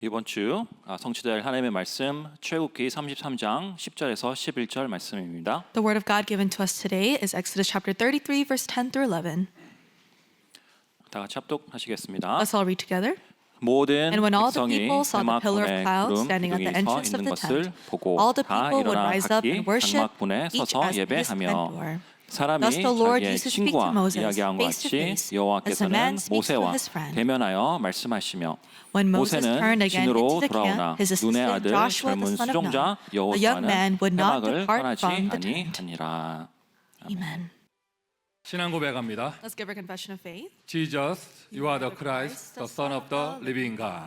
이번 주 성취될 하나님의 말씀 출애굽기 33장 10절에서 11절 말씀입니다. The word of God given to us today is Exodus chapter 33 verse 10 through 11. 다 같이 합독하시겠습니다. Let's all read together. 모든 And when all the 백성이 people saw the pillar of 장막분에 cloud 구름 standing at the 기둥이 서 entrance of 있는 the 것을 tent, 보고 all the 다 people would 일어나 rise up 각기 and worship, 장막분에 each 서서 as his 예배하며 door. 사람이 Thus the Lord 자기의 used to speak to 친구와 Moses 이야기한 것 face to 같이 face, as a 여호와께서는 man speaks to 모세와 his friend. 대면하여 말씀하시며 When Moses 모세는 turned again 진으로 into the 돌아오나 camp, his 눈의 assistant 아들 Joshua 젊은 the son of 수종자 Nun, the young man, 여호수아는 would not 회막을 depart 떠나지 from the tent. 아니하니라. Amen. 신앙 고백합니다. Let's give our confession of faith. Jesus, you are the Christ, the Son of the living God.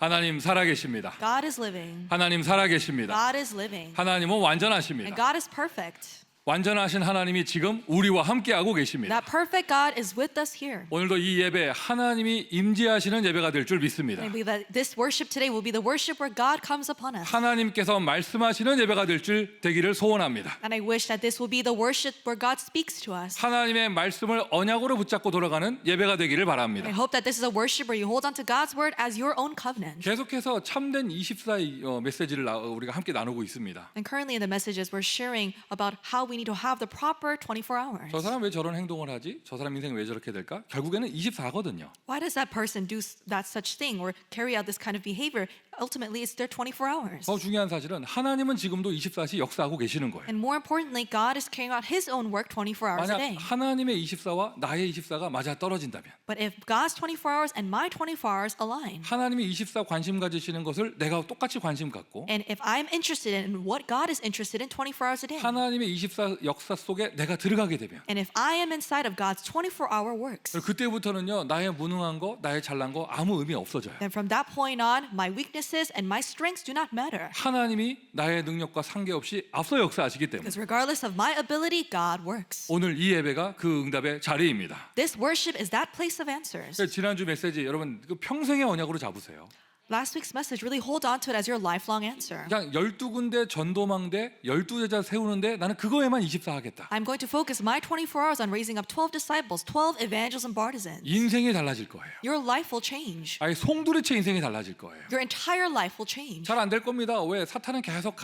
하나님 살아계십니다. God is living. 하나님 살아계십니다. God is living. 하나님은 And 완전하십니다. God is perfect. 완전하신 하나님이 지금 우리와 함께하고 계십니다. That perfect God is with us here. 오늘도 이 예배 하나님이 임재하시는 예배가 될 줄 믿습니다. I believe that this worship today will be the worship where God comes upon us. 하나님께서 말씀하시는 예배가 될 줄 되기를 소원합니다. And I wish that this will be the worship where God speaks to us. 하나님의 말씀을 언약으로 붙잡고 돌아가는 예배가 되기를 바랍니다. I hope that this is a worship where you hold on to God's word as your own covenant. 계속해서 참된 24의 메시지를 우리가 함께 나누고 있습니다. And currently in the messages we're sharing about how we need to have the proper 24 hours. 저 사람 왜 저런 행동을 하지? 저 사람 인생 왜 저렇게 될까? 결국에는 24거든요. Why does that person do that such thing or carry out this kind of behavior? Ultimately, it's their 24 hours. 더 중요한 사실은 하나님은 지금도 24시 역사하고 계시는 거예요. And more importantly, God is carrying out His own work 24 hours a 만약 day. 하나님의 24와 나의 24가 맞아 떨어진다면, But if God's 24 hours and my 24 hours align, 하나님이 24 관심 가지시는 것을 내가 똑같이 관심 갖고, and if I'm interested in what God is interested in 24 hours a day, 하나님의 24 역사 속에 내가 들어가게 되면, and if I am inside of God's 24-hour works, 그때부터는요 나의 무능한 거, 나의 잘난 거 아무 의미 없어져요. then from that point on, my weaknesses and my strengths do not matter. 하나님이 나의 능력과 상관없이 앞서 역사하시기 때문에 Because regardless of my ability, God works. 오늘 이 예배가 그 응답의 자리입니다. This worship is that place of answers. 지난주 메시지 여러분 그 평생의 언약으로 잡으세요. Last week's message, really hold on to it as your lifelong answer. 그냥 12군데 전도망대 12제자 세우는데 나는 그거에만 24 하겠다. I'm going to focus my 24 hours on raising up 12 disciples, 12 evangelists and partisans. 인생이 달라질 거예요. Your life will change. 아예 송두리째 인생이 달라질 거예요. Your entire life will change. 잘 안 될 겁니다. 왜 사탄은 계속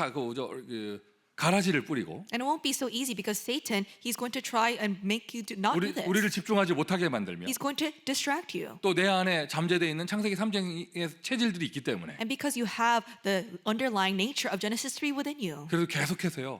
가라지를 뿌리고 And it won't be so easy because Satan, he's going to try and make you to not do this. 우리를 집중하지 못하게 만들며 He's going to distract you. 또 내 안에 잠재되어 있는 창세기 3장의 체질들이 있기 때문에 And because you have the underlying nature of Genesis 3 within you. 그래서 계속해서요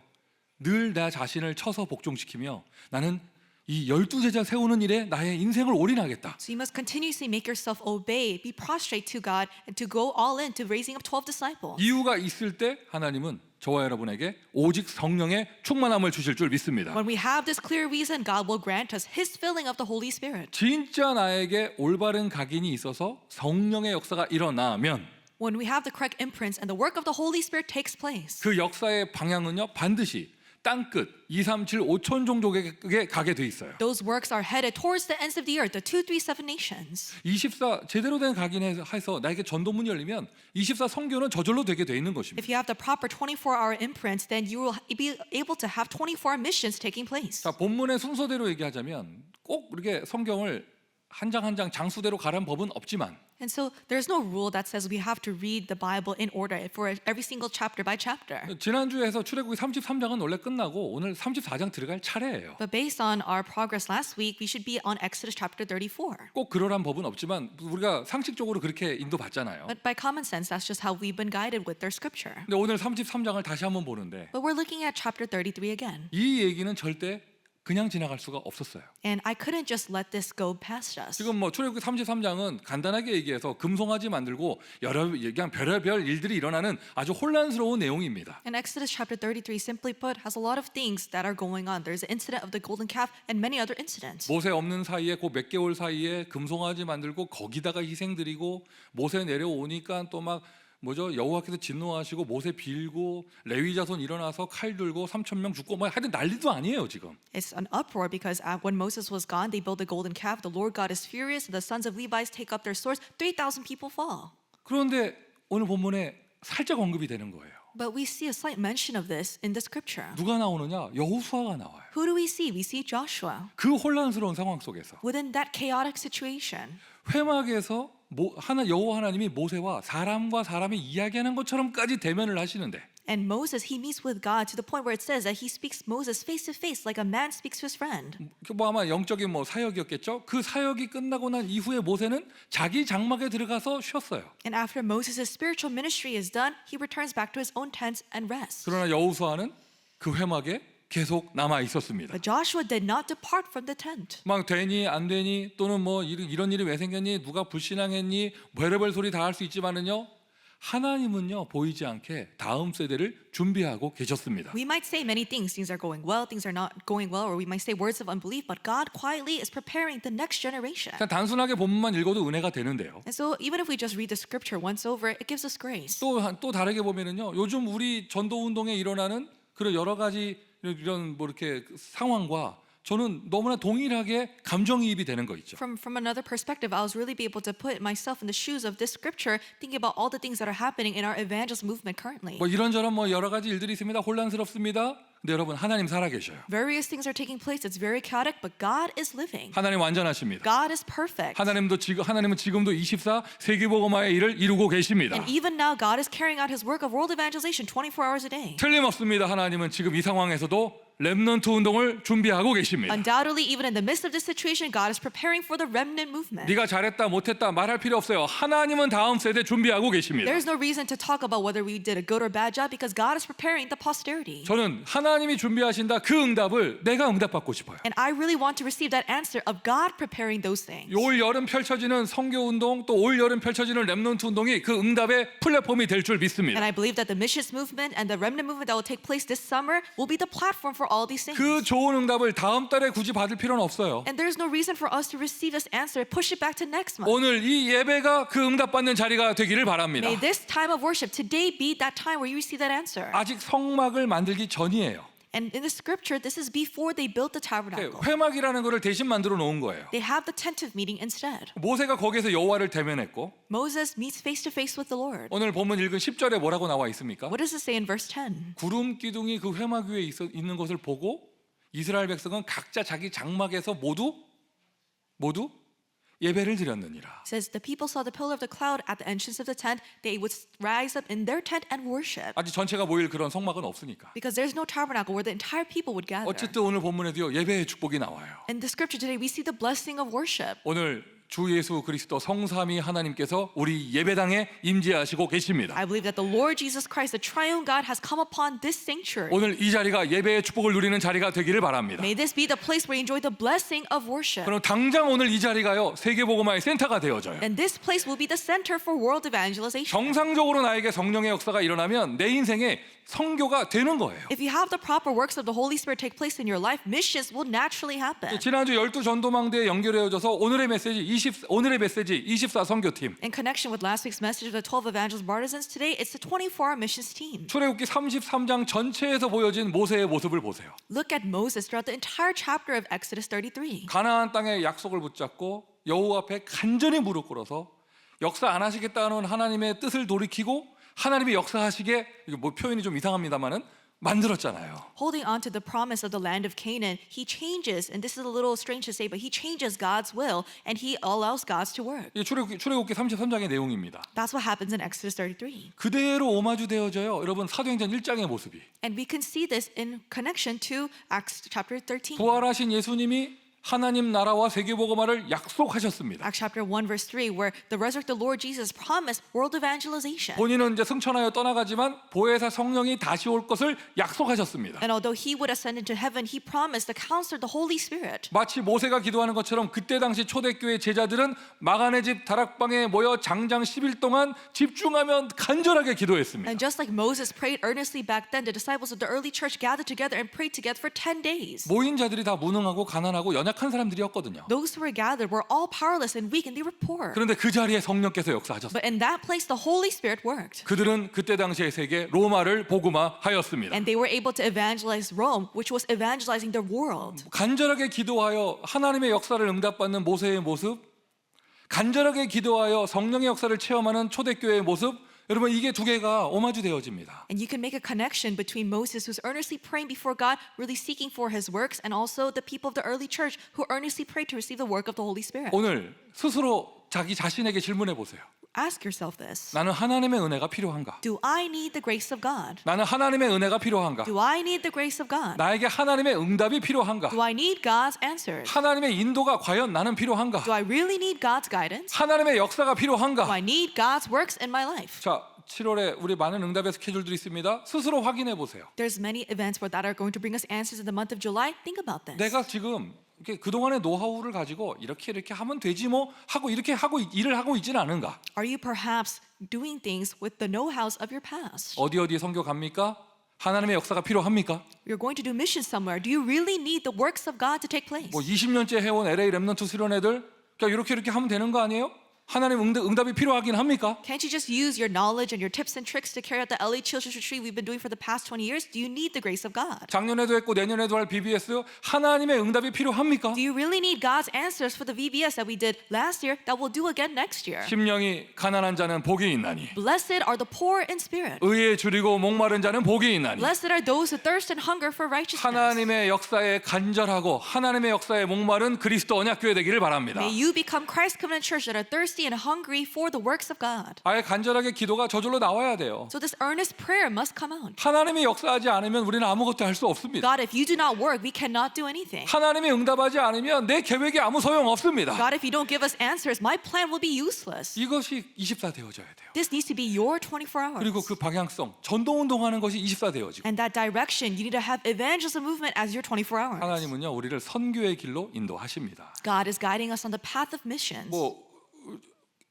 늘 나 자신을 쳐서 복종시키며 나는 이 12제자 세우는 일에 나의 인생을 올인하겠다. So you must continuously make yourself obey, be prostrate to God, and to go all in to raising up 12 disciples. 이유가 있을 때 하나님은 저와 여러분에게 오직 성령의 충만함을 주실 줄 믿습니다. When we have this clear reason, God will grant us His filling of the Holy Spirit. 진짜 나에게 올바른 각인이 있어서 성령의 역사가 일어나면 When we have the correct imprints and the work of the Holy Spirit takes place, 그 역사의 방향은요 반드시 땅끝 2, 3, 7, 5천 종족에게 가게 돼 있어요. those works are headed towards the ends of the earth, the 2, 3, 7 nations. 24 제대로 된 각인해서 나에게 전도문이 열리면 24 선교는 저절로 되게 돼 있는 것입니다. If you have the proper 24-hour imprints, then you will be able to have 24 missions taking place. 자, 본문의 순서대로 얘기하자면 꼭 이렇게 성경을 한 장 한 장 장수대로 가란 법은 없지만 And so there's no rule that says we have to read the Bible in order for every single chapter by chapter. 지난주에서 출애굽기 33장은 원래 끝나고 오늘 34장 들어갈 차례예요. But based on our progress last week, we should be on Exodus chapter 34. 꼭 그러란 법은 없지만 우리가 상식적으로 그렇게 인도받잖아요. But by common sense, that's just how we've been guided with their scripture. 근데 오늘 33장을 다시 한번 보는데 But we're looking at chapter 33 again. 이 얘기는 절대 그냥 지나갈 수가 없었어요. And I couldn't just let this go past us. 지금 뭐 출애굽기 33장은 간단하게 얘기해서 금송아지 만들고 그냥 별의별 일들이 일어나는 아주 혼란스러운 내용입니다. And Exodus chapter 33, simply put, has a lot of things that are going on. There's the incident of the golden calf and many other incidents. 모세 없는 사이에 그 몇 개월 사이에 금송아지 만들고 거기다가 희생드리고 모세 내려오니까 또 막 여호와께서 진노하시고 모세 빌고 레위 자손 일어나서 칼 들고 3,000명 죽고 하여튼 난리도 아니에요 지금. It's an uproar because when Moses was gone, they built the golden calf. The Lord God is furious. The sons of Levi take up their swords. 3,000 people fall. 그런데 오늘 본문에 살짝 언급이 되는 거예요. But we see a slight mention of this in the scripture. 누가 나오느냐? 여호수아가 나와요. Who do we see? We see Joshua. 그 혼란스러운 상황 속에서 Within that chaotic situation, 회막에서 여호와 하나님이 모세와 사람과 사람이 이야기하는 것처럼까지 대면을 하시는데 And Moses, he meets with God to the point where it says that he speaks Moses face to face like a man speaks to his friend. 뭐 아마 영적인 뭐 사역이었겠죠. 그 사역이 끝나고 난 이후에 모세는 자기 장막에 들어가서 쉬었어요. And after Moses' spiritual ministry is done, he returns back to his own tent and rests. 그러나 여호수아는 그 회막에 계속 남아 있었습니다. But Joshua did not depart from the tent. 막 되니 안 되니 또는 뭐 이런 일이 왜 생겼니 누가 불신앙했니 별의별 소리 다 할 수 있지만은요 하나님은요 보이지 않게 다음 세대를 준비하고 계셨습니다. We might say many things. Things are going well, things are not going well, or we might say words of unbelief, but God quietly is preparing the next generation. 그냥 단순하게 본문만 읽어도 은혜가 되는데요. And so even if we just read the scripture once over, it gives us grace. 또 다르게 보면은요 요즘 우리 전도 운동에 일어나는 그런 여러 가지 이런 뭐 이렇게 상황과 저는 너무나 동일하게 감정이입이 되는 거 있죠. From another perspective, I was really be able to put myself in the shoes of this scripture, thinking about all the things that are happening in our evangelist movement currently. 뭐 이런저런 뭐 여러 가지 일들이 있습니다. 혼란스럽습니다. 근데 여러분 하나님 살아계셔요. Various things are taking place. It's very chaotic, but God is living. 하나님 완전하십니다. God is perfect. 하나님은 지금도 24 세계복음화의 일을 이루고 계십니다. And even now, God is carrying out His work of world evangelization 24 hours a day. 틀림없습니다. 하나님은 지금 이 상황에서도 렘넌트 운동을 준비하고 계십니다. Undoubtedly, even in the midst of this situation, God is preparing for the remnant movement. 네가 잘했다 못했다 말할 필요 없어요. 하나님은 다음 세대 준비하고 계십니다. There's no reason to talk about whether we did a good or bad job because God is preparing the posterity. 저는 하나님이 준비하신다 그 응답을 내가 응답받고 싶어요. And I really want to receive that answer of God preparing those things. 올 여름 펼쳐지는 선교 운동 또 올 여름 펼쳐지는 렘넌트 운동이 그 응답의 플랫폼이 될 줄 믿습니다. And I believe that the missions movement and the remnant movement that will take place this summer will be the platform for all these things. 그 좋은 응답을 다음 달에 굳이 받을 필요는 없어요. And there's no reason for us to receive this answer, push it back to next month. 오늘 이 예배가 그 응답받는 자리가 되기를 바랍니다. May this time of worship today be that time where you receive that answer. 아직 성막을 만들기 전이에요. And in the scripture, this is before they built the tabernacle. 회막이라는 것을 대신 만들어 놓은 거예요. They have the tent of meeting instead. 모세가 거기에서 여호와를 대면했고 Moses meets face to face with the Lord. 오늘 본문 읽은 10절에 뭐라고 나와 있습니까? What does it say in verse 10? 구름 기둥이 그 회막 위에 있는 것을 보고 이스라엘 백성은 각자 자기 장막에서 모두 예배를 드렸느니라. It says the people saw the pillar of the cloud at the entrance of the tent. They would rise up in their tent and worship. 아직 전체가 모일 그런 성막은 없으니까. Because there's no tabernacle where the entire people would gather. 어쨌든 오늘 본문에도요 예배의 축복이 나와요. In the scripture today, we see the blessing of worship. 오늘 주 예수 그리스도 성삼위 하나님께서 우리 예배당에 임재하시고 계십니다. I believe that the Lord Jesus Christ, the triune God, has come upon this sanctuary. 오늘 이 자리가 예배의 축복을 누리는 자리가 되기를 바랍니다. May this be the place where you enjoy the blessing of worship. 그럼 당장 오늘 이 자리가요 세계복음화의 센터가 되어져요. And this place will be the center for world evangelization. 정상적으로 나에게 성령의 역사가 일어나면 내 인생에 선교가 되는 거예요. If you have the proper works of the Holy Spirit take place in your life, missions will naturally happen. 지난주 12 전도망대에 연결해져서 오늘의 메시지 24 선교팀. In connection with last week's message of the 12 evangelist partisans, today it's the 24-hour missions team. 출애굽기 33장 전체에서 보여진 모세의 모습을 보세요. Look at Moses throughout the entire chapter of Exodus 33. 가나안 땅의 약속을 붙잡고 여호와 앞에 간절히 무릎 꿇어서 역사 안 하시겠다는 하나님의 뜻을 돌이키고 하나님이 역사하시게 이거 뭐 표현이 좀 이상합니다만은 만들었잖아요. Holding on to the promise of the land of Canaan, he changes, and this is a little strange to say, but he changes God's will and he allows God to work. 이게 출애굽기 33장의 내용입니다. That's what happens in Exodus 33. 그대로 오마주 되어져요. 여러분 사도행전 1장의 모습이. And we can see this in connection to Acts chapter 13. 부활하신 예수님이 하나님 나라와 세계복음화를 약속하셨습니다. Acts chapter 1 verse 3 where the resurrected Lord Jesus promised world evangelization. 본인은 이제 승천하여 떠나가지만 보혜사 성령이 다시 올 것을 약속하셨습니다. And although he would ascend into heaven, he promised the counselor, the Holy Spirit. 마치 모세가 기도하는 것처럼 그때 당시 초대교회 제자들은 마간의 집 다락방에 모여 장장 10일 동안 집중하며 간절하게 기도했습니다. And just like Moses prayed earnestly back then, the disciples of the early church gathered together and prayed together for 10 days. 모인 자들이 다 무능하고 가난하고 연약한 사람들이었거든요. Those who were gathered were all powerless and weak and they were poor. 그런데 그 자리에 성령께서 역사하셨어요. But in that place, the Holy Spirit worked. 그들은 그때 당시의 세계 로마를 복음화하였습니다. And they were able to evangelize Rome, which was evangelizing the world. 간절하게 기도하여 하나님의 역사를 응답받는 모세의 모습, 간절하게 기도하여 성령의 역사를 체험하는 초대교회의 모습, 여러분 이게 두 개가 오마주 되어집니다. And you can make a connection between Moses, who's earnestly praying before God, really seeking for his works, and also the people of the early church who earnestly prayed to receive the work of the Holy Spirit. 오늘 스스로 자기 자신에게 질문해 보세요. Ask yourself this. 나는 하나님의 은혜가 필요한가? Do I need the grace of God? 나는 하나님의 은혜가 필요한가? Do I need the grace of God? 나에게 하나님의 응답이 필요한가? Do I need God's answers? 하나님의 인도가 과연 나는 필요한가? Do I really need God's guidance? 하나님의 역사가 Do 필요한가? I need God's works in my life? 자, 7월에 우리 많은 응답의 스케줄들이 있습니다. 스스로 확인해 보세요. There's many events that are going to bring us answers in the month of July. Think about this. 내가 지금 그동안의 노하우를 가지고 이렇게 하면 되지 뭐 하고 이렇게 하고 일을 하고 있지는 않은가? Are you perhaps doing things with the know-hows of your past? 어디 선교 갑니까? 하나님의 역사가 필요합니까? You're going to do missions somewhere. Do you really need the works of God to take place? 뭐 20년째 해온 LA 렘넌트 수련 애들 그냥 이렇게 하면 되는 거 아니에요? 하나님 응답이 필요하긴 합니까? Can't you just use your knowledge and your tips and tricks to carry out the LA Children's Retreat we've been doing for the past 20 years? Do you need the grace of God? 작년에도 했고 내년에도 할 BBS 하나님의 응답이 필요합니까? Do you really need God's answers for the VBS that we did last year that we'll do again next year? 심령이 가난한 자는 복이 있나니 Blessed are the poor in spirit. 의에 줄이고 목마른 자는 복이 있나니 Blessed are those who thirst and hunger for righteousness. 하나님의 역사에 간절하고 하나님의 역사에 목마른 그리스도 언약교회 되기를 바랍니다. May you become Christ Covenant Church that are thirsty and hungry for the works of God. 아예 간절하게 기도가 저절로 나와야 돼요. So this earnest prayer must come out. 하나님이 역사하지 않으면 우리는 아무것도 할 수 없습니다. God, if you do not work, we cannot do anything. 하나님이 응답하지 않으면 내 계획이 아무 소용 없습니다. God, if you don't give us answers, my plan will be useless. 이것이 24 되어져야 돼요. This needs to be your 24 hours. 그리고 그 방향성, 전도운동하는 것이 24 되어지고 And that direction, you need to have evangelism movement as your 24 hours. 하나님은요 우리를 선교의 길로 인도하십니다. God is guiding us on the path of missions. 뭐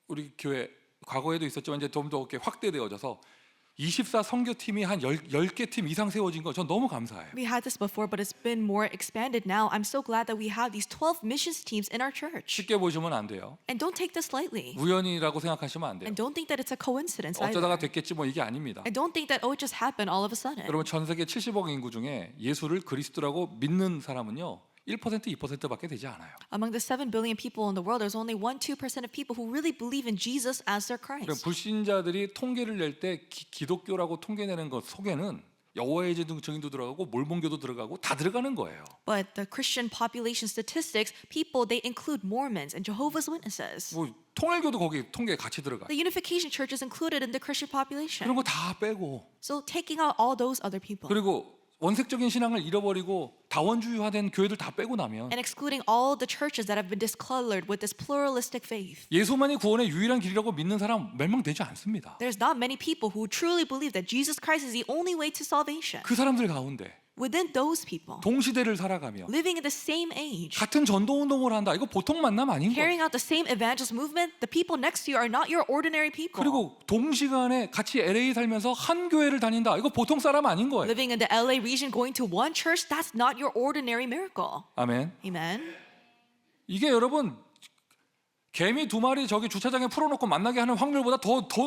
우리 교회 과거에도 있었지만 이제 좀 더 이렇게 확대되어져서 24 선교팀이 한 10개 팀 이상 세워진 거 전 너무 감사해요. We had this before, but it's been more expanded now. I'm so glad that we have these 12 missions teams in our church. 쉽게 보시면 안 돼요. And don't take this lightly. 우연이라고 생각하시면 안 돼요. And don't think that it's a coincidence either. 어쩌다가 됐겠지 뭐 이게 아닙니다. And don't think that, oh, it just happened all of a sudden. 여러분 전 세계 70억 인구 중에 예수를 그리스도라고 믿는 사람은요 1% 2%밖에 되지 않아요. Among the 7 billion people in the world, there's only 1-2% of people who really believe in Jesus as their 그럼 Christ. 불신자들이 통계를 낼 때 기독교라고 통계내는 것 속에는 여호와의 증인도 들어가고 몰몬교도 들어가고 다 들어가는 거예요. But the Christian population statistics, people, they include Mormons and Jehovah's Witnesses. 뭐 통일교도 거기 통계에 같이 들어가. The Unification Church is included in the Christian population. 그런 거 다 빼고 So taking out all those other people 그리고 원색적인 신앙을 잃어버리고 다원주의화된 교회들 다 빼고 나면 and excluding all the churches that have been discolored with this pluralistic faith, 예수만이 구원의 유일한 길이라고 믿는 사람 몇 명 되지 않습니다. there's not many people who truly believe that Jesus Christ is the only way to salvation. 그 사람들 가운데 Within those people, 동시대를 살아가며 living in the same age, 같은 전도운동을 한다. 이거 보통 만남 아닌 거예요. carrying out the same evangelist movement, the people next to you are not your ordinary people. 그리고 동시간에 같이 LA 살면서 한 교회를 다닌다. 이거 보통 사람 아닌 거예요. Living in the LA region, going to one church, that's not your ordinary miracle. 아멘. Amen. 이게 여러분 개미 2마리 저기 주차장에 풀어놓고 만나게 하는 확률보다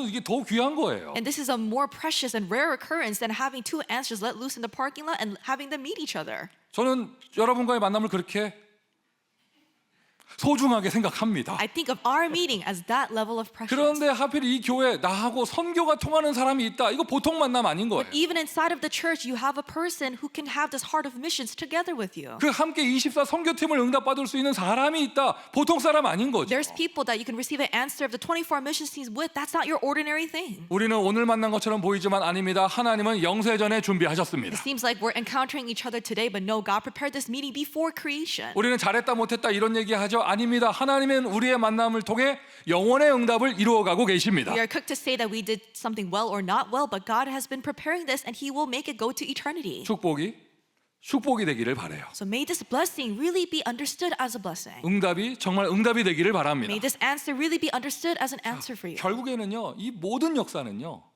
이게 더 귀한 거예요. And this is a more precious and rare occurrence than having 2 answers let loose in the parking lot and having them meet each other. 저는 여러분과의 만남을 그렇게 소중하게 생각합니다. I think of our meeting as that level of precious. 그런데 하필 이 교회 나하고 선교가 통하는 사람이 있다. 이거 보통 만남 아닌 거예요. Even inside of the church, you have a person who can have this heart of missions together with you. 그 함께 24 선교팀을 응답받을 수 있는 사람이 있다. 보통 사람 아닌 거죠. There's people that you can receive an answer of the 24 missions teams with. That's not your ordinary thing. 우리는 오늘 만난 것처럼 보이지만 아닙니다. 하나님은 영세전에 준비하셨습니다. It seems like we're encountering each other today, but no, God prepared this meeting before creation. 우리는 잘했다 못했다 이런 얘기하죠. 아닙니다. 하나님은 우리의 만남을 통해 영원의 응답을 이루어가고 계십니다. We are quick to say that we did something well or not well, but God has been preparing this and He will make it go to eternity. 축복이 되기를 바라요. So may this blessing really be understood as a blessing. 응답이 정말 응답이 되기를 바랍니다. May this answer really be understood as an answer for you. 결국에는요, 이 모든 역사는요,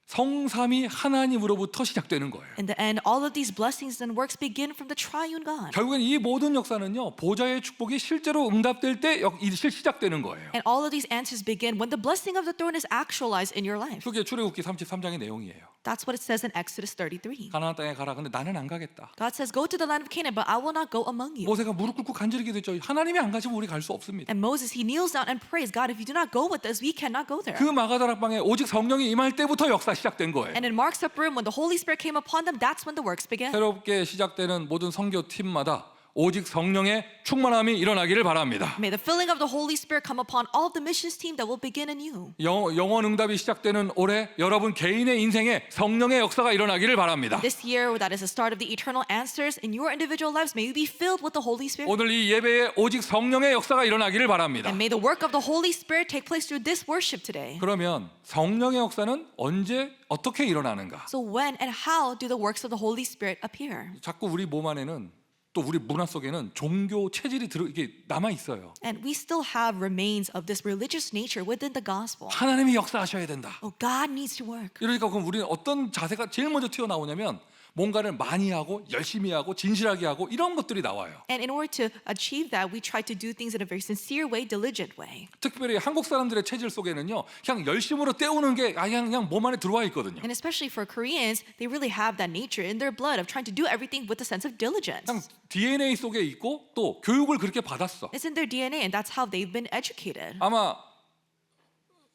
성삼위 하나님으로부터 시작되는 거예요. In the end, all of these blessings and works begin from the triune God. 결국엔 이 모든 역사는요, 보좌의 축복이 실제로 응답될 때 시작되는 거예요. And all of these answers begin when the blessing of the throne is actualized in your life. 그게 출애굽기 33장의 내용이에요. That's what it says in Exodus 33. 가나안 땅에 가라. 근데 나는 안 가겠다. God says, go to the land of Canaan, but I will not go among you. 모세가 무릎 꿇고 간절히 기도했죠. 하나님이 안 가시면 우리 갈 수 없습니다. And Moses, he kneels down and prays, God, if you do not go with us, we cannot go there. 그 마가다락방에 오직 성령이 임할 때부터 역사 시작된 거예요. And in Mark's upper room, when the Holy Spirit came upon them, that's when the works began. 새롭게 시작되는 모든 선교팀마다 오직 성령의 충만함이 일어나기를 바랍니다. May the filling of the Holy Spirit come upon all of the missions team that will begin in you. 영원 응답이 시작되는 올해 여러분 개인의 인생에 성령의 역사가 일어나기를 바랍니다. This year, that is the start of the eternal answers in your individual lives, may you be filled with the Holy Spirit. 오늘 이 예배에 오직 성령의 역사가 일어나기를 바랍니다. And may the work of the Holy Spirit take place through this worship today. 그러면 성령의 역사는 언제 어떻게 일어나는가? So when and how do the works of the Holy Spirit appear? 자꾸 우리 몸 안에는 또 우리 문화 속에는 종교 체질이 이게 남아 있어요. And we still have remains of this religious nature within the gospel. 하나님이 역사하셔야 된다. Oh, God needs to work. 이러니까 그럼 우리는 어떤 자세가 제일 먼저 튀어나오냐면 뭔가를 많이 하고 열심히 하고 진실하게 하고 이런 것들이 나와요. And in order to achieve that, we try to do things in a very sincere way, diligent way. 특별히 한국 사람들의 체질 속에는요, 그냥 열심으로 때우는 게 그냥 몸 안에 들어와 있거든요. And especially for Koreans, they really have that nature in their blood of trying to do everything with a sense of diligence. 그냥 DNA 속에 있고 또 교육을 그렇게 받았어. It's in their DNA, and that's how they've been educated. 아마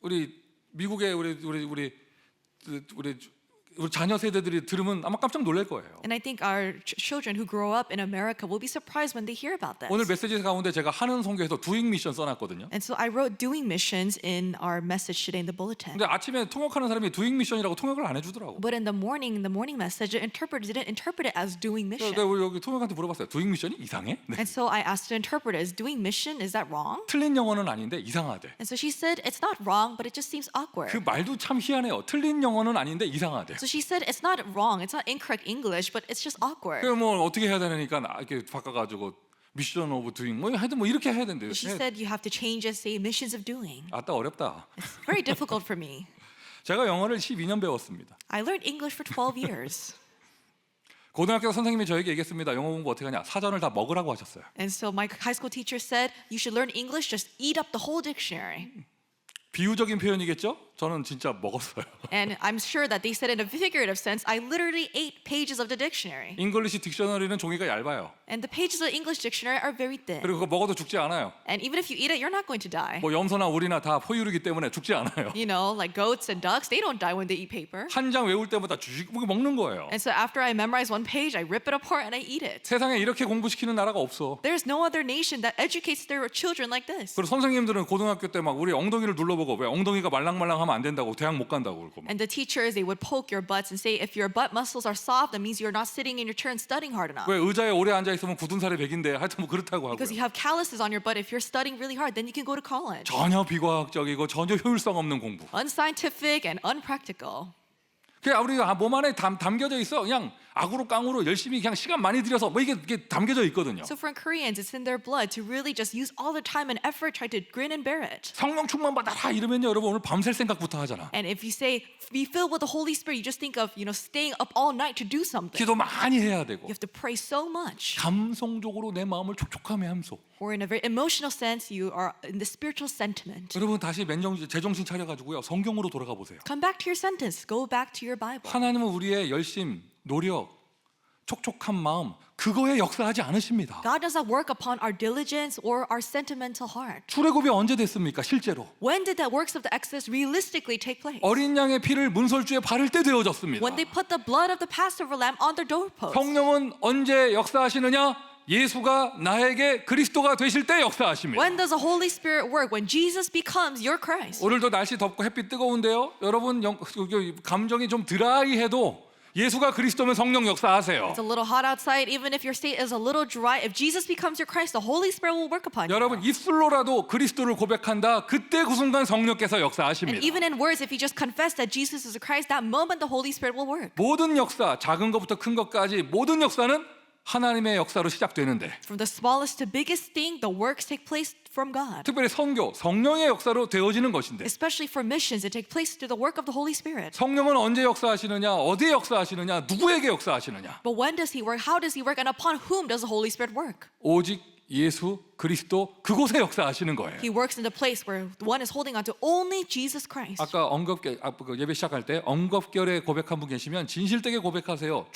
우리 미국의 우리 자녀 세대들이 들으면 아마 깜짝 놀랄 거예요. And I think our children who grow up in America will be surprised when they hear about this. 오늘 메시지 가운데 제가 하는 성교에서 두잉 미션 써놨거든요. And so I wrote doing missions in our message today in the bulletin. 근데 아침에 통역하는 사람이 두잉 미션이라고 통역을 안 해주더라고. But in the morning message, the interpreter didn't interpret it as doing mission. 내가 우리 여기 통역한테 물어봤어요. 두잉 미션이 이상해? 네. And so I asked the interpreter, is doing mission, is that wrong? 틀린 영어는 아닌데 이상하대. And so she said, it's not wrong, but it just seems awkward. 그 말도 참 희한해요. 틀린 영어는 아닌데 이상하대. So she said, it's not wrong, it's not incorrect English, but it's just awkward. 그 뭐 어떻게 해야 되니까 이렇게 바꿔가지고 미션 오브 두잉 뭐 하여튼 뭐 이렇게 해야 된대요. She said you have to change it, say missions of doing. 아따 어렵다. It's very difficult for me. 제가 영어를 12년 배웠습니다. I learned English for 12 years. 고등학교 선생님이 저에게 얘기했습니다. 영어 공부 어떻게 하냐? 사전을 다 먹으라고 하셨어요. And so my high school teacher said, you should learn English, just eat up the whole dictionary. 비유적인 표현이겠죠? 저는 진짜 먹었어요. And I'm sure that they said in a figurative sense, I literally ate pages of the dictionary. 잉글리시 딕셔너리는 종이가 얇아요. And the pages of the English dictionary are very thin. 그리고 그거 먹어도 죽지 않아요. And even if you eat it, you're not going to die. 뭐 염소나 우리나 다 포유류이기 때문에 죽지 않아요. You know, like goats and ducks, they don't die when they eat paper. 한 장 외울 때마다 주식 먹는 거예요. And so after I memorize one page, I rip it apart and I eat it. 세상에 이렇게 공부시키는 나라가 없어. There's no other nation that educates their children like this. 그리고 선생님들은 고등학교 때 막 우리 엉덩이를 눌러보고 왜 엉덩이가 말랑말랑하면 안 된다고 대학 못 간다고 그러고 막. And the teachers, they would poke your butts and say, if your butt muscles are soft, that means you're not sitting in your chair and studying hard enough. 왜 의자에 오래 앉아 있으면 굳은 살이 백인데 하여튼 뭐 그렇다고 하고요. Because you have calluses on your butt, if you're studying really hard, then you can go to college. 전혀 비과학적이고 전혀 효율성 없는 공부. Unscientific and unpractical. 그냥 우리 몸 안에 담겨져 있어. 그냥 악으로 깡으로 열심히 그냥 시간 많이 들여서 뭐 이게 담겨져 있거든요. So for Koreans, it's in their blood to really just use all the time and effort, try to grin and bear it. 성령 충만 받아라 이러면요 여러분 오늘 밤샐 생각부터 하잖아. And if you say, be filled with the Holy Spirit, you just think of, staying up all night to do something. 기도 많이 해야 되고 You have to pray so much. 감성적으로 내 마음을 촉촉함에 함소. Or in a very emotional sense, you are in the spiritual sentiment. 여러분 다시 제정신 차려가지고요 성경으로 돌아가 보세요. Come back to your sentence. Go back to your Bible. 하나님은 우리의 열심, 노력, 촉촉한 마음 그거에 역사하지 않으십니다. God does not work upon our diligence or our sentimental heart. 출애굽이 언제 됐습니까? 실제로 When did the works of the Exodus realistically take place? 어린 양의 피를 문설주에 바를 때 되어졌습니다. When they put the blood of the Passover lamb on their doorpost. 성령은 언제 역사하시느냐? 예수가 나에게 그리스도가 되실 때 역사하십니다. When does the Holy Spirit work? When Jesus becomes your Christ. 오늘도 날씨 덥고 햇빛 뜨거운데요. 여러분 감정이 좀 드라이해도 예수가 그리스도면 성령 역사하세요. It's a little hot outside. Even if your state is a little dry, if Jesus becomes your Christ, the Holy Spirit will work upon you. 여러분 입술로라도 그리스도를 고백한다. 그때 그 순간 성령께서 역사하십니다. And even in words, if you just confess that Jesus is the Christ, that moment the Holy Spirit will work. 모든 역사, 작은 것부터 큰 것까지 모든 역사는 하나님의 역사로 시작되는데 From the smallest to biggest thing, the works take place from God. 특별히 선교, 성령의 역사로 되어지는 것인데 Especially for missions, it takes place through the work of the Holy Spirit. 성령은 언제 역사하시느냐, 어디에 역사하시느냐, 누구에게 역사하시느냐 But when does He work? How does He work? And upon whom does the Holy Spirit work? 오직 예수 그리스도 그곳에 역사하시는 거예요. He works in the place where one is holding on to only Jesus Christ. 아까 예배 시작할 때 언급결에 고백한 분 계시면 진실되게 고백하세요.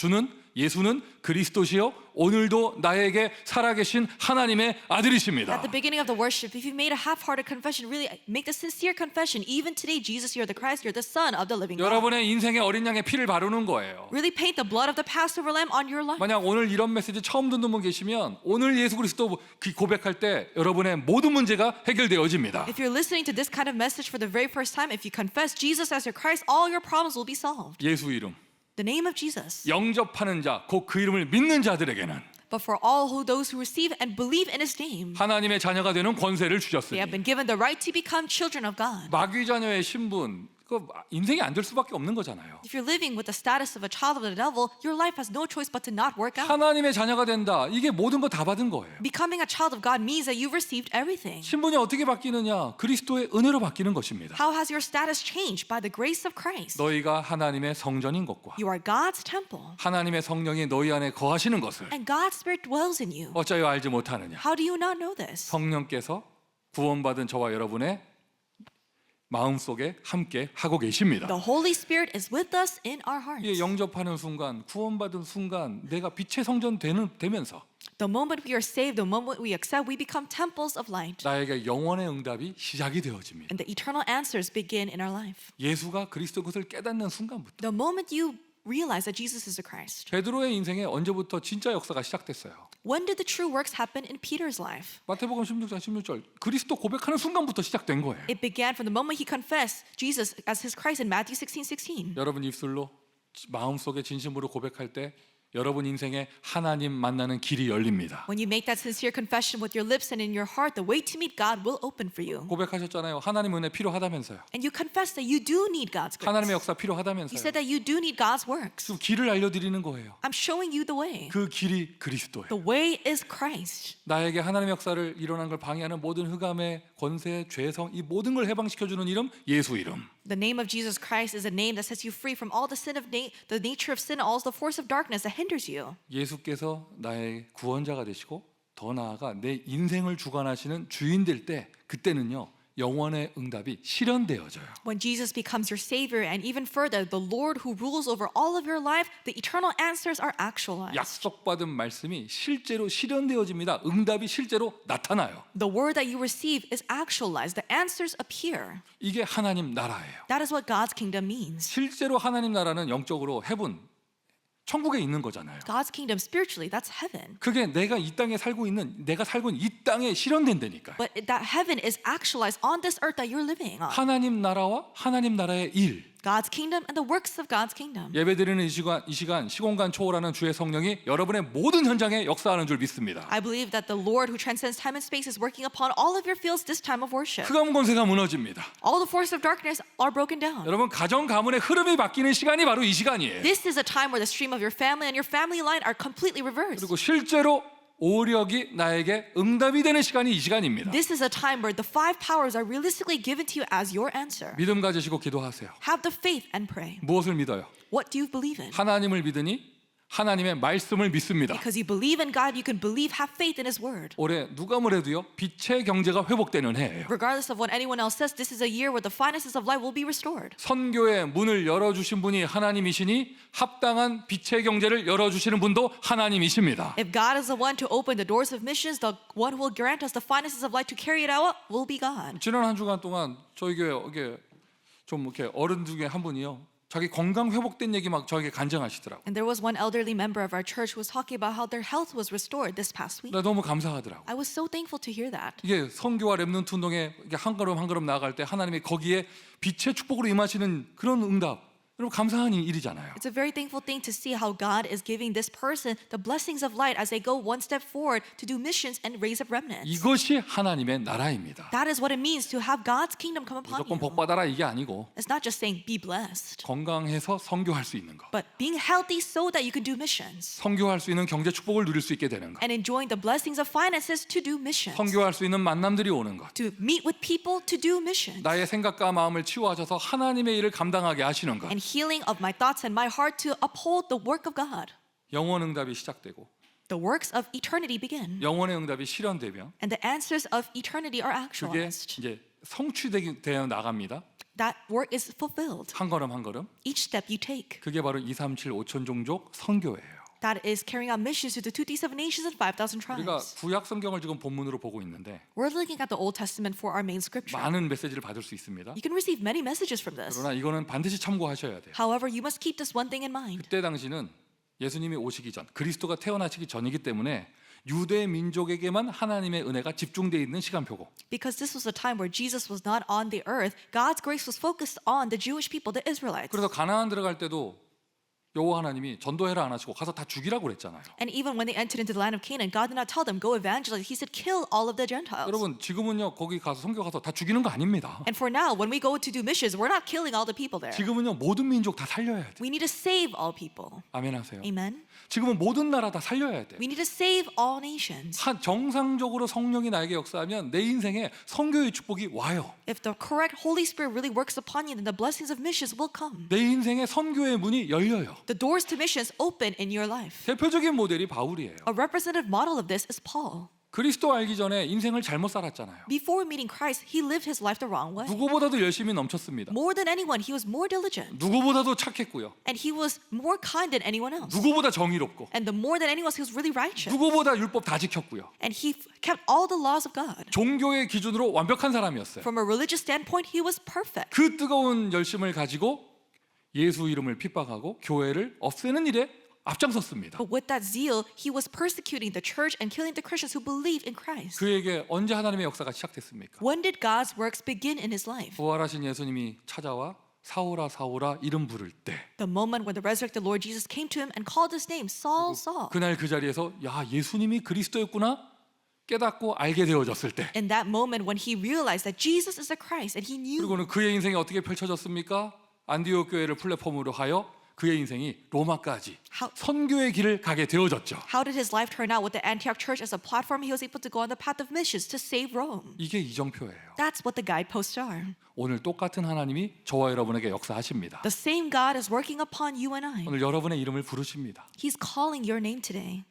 예수는 그리스도시요 오늘도 나에게 살아계신 하나님의 아들이십니다. At the beginning of the worship, if you made a half-hearted confession, really make the sincere confession. Even today, Jesus, you're the Christ, you're the Son of the living God. 여러분의 인생에 어린 양의 피를 바르는 거예요. Really paint the blood of the Passover lamb on your life. 만약 오늘 이런 메시지 처음 듣는 분 계시면 오늘 예수 그리스도 고백할 때 여러분의 모든 문제가 해결되어집니다. If you're listening to this kind of message for the very first time, if you confess Jesus as your Christ, all your problems will be solved. 예수 이름 The name of Jesus. 영접하는 자, 곧 그 이름을 믿는 자들에게는 But for all those who receive and believe in His name, 하나님의 자녀가 되는 권세를 they 주셨으니 have been given the right to become children of God. 마귀 자녀의 신분 그 인생이 안 될 수밖에 없는 거잖아요. If you're living with the status of a child of the devil, your life has no choice but to not work out. 하나님의 자녀가 된다. 이게 모든 거 다 받은 거예요. Becoming a child of God means that you've received everything. 신분이 어떻게 바뀌느냐? 그리스도의 은혜로 바뀌는 것입니다. How has your status changed? By the grace of Christ. 너희가 하나님의 성전인 것과 You are God's temple, 하나님의 성령이 너희 안에 거하시는 것을 and God's Spirit dwells in you. 어찌하여 알지 못하느냐? How do you not know this? 성령께서 구원받은 저와 여러분의 마음속에 함께 하고 계십니다. The Holy Spirit is with us in our 예, hearts. 영접하는 순간, 구원받은 순간 내가 빛의 성전 되면서 The moment we are saved, the moment we accept, we become temples of light. 나에게 영원의 응답이 시작이 되어집니다. And the eternal answers begin in our life. 예수가 그리스도 것을 깨닫는 순간부터 The moment you realize that Jesus is the Christ. 베드로의 인생에 언제부터 진짜 역사가 시작됐어요? When did the true works happen in Peter's life? 마태복음 16장 16절 그리스도 고백하는 순간부터 시작된 거예요. It began from the moment he confessed Jesus as his Christ in Matthew 16:16. 여러분 입술로 마음속에 진심으로 고백할 때 여러분 인생에 하나님 만나는 길이 열립니다. When you make that sincere confession with your lips and in your heart, the way to meet God will open for you. 고백하셨잖아요. 하나님 은혜 필요하다면서요. And you confess that you do need God's grace. 하나님의 역사 You 필요하다면서요. said that you do need God's works. 그 길을 알려드리는 거예요. I'm showing you the way. 그 길이 그리스도예요. The way is Christ. 나에게 하나님의 역사를 일어난 걸 방해하는 모든 흑암의 권세, 죄성 이 모든 걸 해방시켜주는 이름 예수 이름. The name of Jesus Christ is a name that sets you free from all the sin of the nature of sin, all the force of darkness that hinders you. 예수께서 나의 구원자가 되시고 더 나아가 내 인생을 주관하시는 주인 될 때 그때는요 영원의 응답이 실현되어져요. When Jesus becomes your Savior, and even further, the Lord who rules over all of your life, the eternal answers are actualized. 약속받은 말씀이 실제로 실현되어집니다. 응답이 실제로 나타나요. The word that you receive is actualized. The answers appear. 이게 하나님 나라예요. That is what God's kingdom means. 실제로 하나님 나라는 영적으로 헤븐, 천국에 있는 거잖아요. God's kingdom spiritually, that's heaven. 그게 내가 이 땅에 살고 있는 이 땅에 실현된다니까요. But that heaven is actualized on this earth that you're living on. 하나님 나라와 하나님 나라의 일. God's kingdom and the works of God's kingdom. 예배드리는 이 시간 시공간 초월하는 주의 성령이 여러분의 모든 현장에 역사하는 줄 믿습니다. I believe that the Lord who transcends time and space is working upon all of your fields this time of worship. 흑암 권세가 무너집니다. All the forces of darkness are broken down. 여러분 가정 가문의 흐름이 바뀌는 시간이 바로 이 시간이에요. This is a time where the stream of your family and your family line are completely reversed. 그리고 실제로 오력이 나에게 응답이 되는 시간이 이 시간입니다. This is a time where the five powers are realistically given to you as your answer. 믿음 가지시고 기도하세요. Have the faith and pray. 무엇을 믿어요? What do you believe in? 하나님을 믿으니 하나님의 말씀을 믿습니다. Because you believe in God, you can believe, have faith in His word. 올해 누가 뭐래도요 빛의 경제가 회복되는 해예요. Regardless of what anyone else says, this is a year where the finances of life will be restored. 선교의 문을 열어주신 분이 하나님이시니 합당한 빛의 경제를 열어주시는 분도 하나님이십니다. If God is the one to open the doors of missions, the one who will grant us the finances of life to carry it out will be God. 지난 한 주간 동안 저희 교회 이게 좀 이렇게 어른 중에 한 분이요. 자기 건강 회복된 얘기 막 저에게 간증하시더라고. And there was one elderly member of our church who was talking about how their health was restored this past week. 나 너무 감사하더라고. I was so thankful to hear that. 이게 선교와 렘넌트 운동에 한 걸음 한 걸음 나아갈 때 하나님이 거기에 빛의 축복으로 임하시는 그런 응답. 여러분 감사한 일이잖아요. It's a very thankful thing to see how God is giving this person the blessings of light as they go one step forward to do missions and raise up remnants. 이것이 하나님의 나라입니다. That is what it means to have God's kingdom come upon 무조건 복 you. 받아라 이게 아니고 It's not just saying be blessed, 건강해서 선교할 수 있는 거, but being healthy so that you can do missions 선교할 수 있는 경제 축복을 누릴 수 있게 되는 거, and enjoying the blessings of finances to do missions, 선교할 수 있는 만남들이 오는 것, to meet with people to do missions, 나의 생각과 마음을 치유하셔서 하나님의 일을 감당하게 하시는 것. and healing of my thoughts and my heart to uphold the work of God. 영원 응답이 시작되고 The works of eternity begin, 영원의 응답이 실현되면 and the answers of eternity are 그게 actualized. 이제 성취되어 나갑니다. That work is fulfilled. 한 걸음 한 걸음. Each step you take. 그게 바로 237 5천 종족 선교예요. That is carrying out missions to the 237 nations and 5,000 우리가 tribes. 구약 성경을 지금 본문으로 보고 있는데 We're looking at the Old Testament for our main scripture. 많은 메시지를 받을 수 있습니다. You can receive many messages from this. 그러나 이거는 반드시 참고하셔야 돼요. However, you must keep this one thing in mind. 그때 당시는 예수님이 오시기 전, 그리스도가 태어나시기 전이기 때문에 유대 민족에게만 하나님의 은혜가 집중되어 있는 시간표고 Because this was a time where Jesus was not on the earth, God's grace was focused on the Jewish people, the Israelites. 그래서 가나안 들어갈 때도 여호와 하나님이 전도해라 안 하시고 가서 다 죽이라고 그랬잖아요. And even when they entered into the land of Canaan, God did not tell them, go evangelize. He said, kill all of the Gentiles. 여러분 지금은요 거기 가서 선교 가서 다 죽이는 거 아닙니다. And for now, when we go to do missions, we're not killing all the people there. 지금은요 모든 민족 다 살려야 돼. We need to save all people. 아멘 하세요. Amen. 지금은 모든 나라 다 살려야 돼. We need to save all nations. 정상적으로 성령이 나에게 역사하면 내 인생에 선교의 축복이 와요. If the correct Holy Spirit really works upon you, then the blessings of missions will come. 내 인생에 선교의 문이 열려요. The doors to missions open in your life. 대표적인 모델이 바울이에요. A representative model of this is Paul. 그리스도 알기 전에 인생을 잘못 살았잖아요. Before meeting Christ, he lived his life the wrong way. 누구보다도 열심히 넘쳤습니다. More than anyone, he was more diligent. 누구보다도 착했고요. And he was more kind than anyone else. 누구보다 정의롭고 And the more than anyone else, he was really righteous. 누구보다 율법 다 지켰고요. And he kept all the laws of God. 종교의 기준으로 완벽한 사람이었어요. From a religious standpoint, he was perfect. 그 뜨거운 열심을 가지고 예수 이름을 핍박하고 교회를 없애는 일에 앞장섰습니다. But with that zeal, he was persecuting the church and killing the Christians who believe in Christ. 그에게 언제 하나님의 역사가 시작됐습니까? When did God's works begin in his life? 부활하신 예수님이 찾아와 사오라 사오라 이름 부를 때 The moment when the resurrected Lord Jesus came to him and called his name, Saul, Saul. 그날 그 자리에서 야 예수님이 그리스도였구나 깨닫고 알게 되어졌을 때 In that moment when he realized that Jesus is the Christ and he knew. 그리고는 그의 인생이 어떻게 펼쳐졌습니까? 안디옥 교회를 플랫폼으로 하여 그의 인생이 로마까지 선교의 길을 가게 되어졌죠. How did his life turn out with the Antioch church as a platform? He was able to go on the path of missions to save Rome. 이게 이정표예요. That's what the guideposts are. 오늘 똑같은 하나님이 저와 여러분에게 역사하십니다. The same God is working upon you and I. 오늘 여러분의 이름을 부르십니다. He's calling your name today.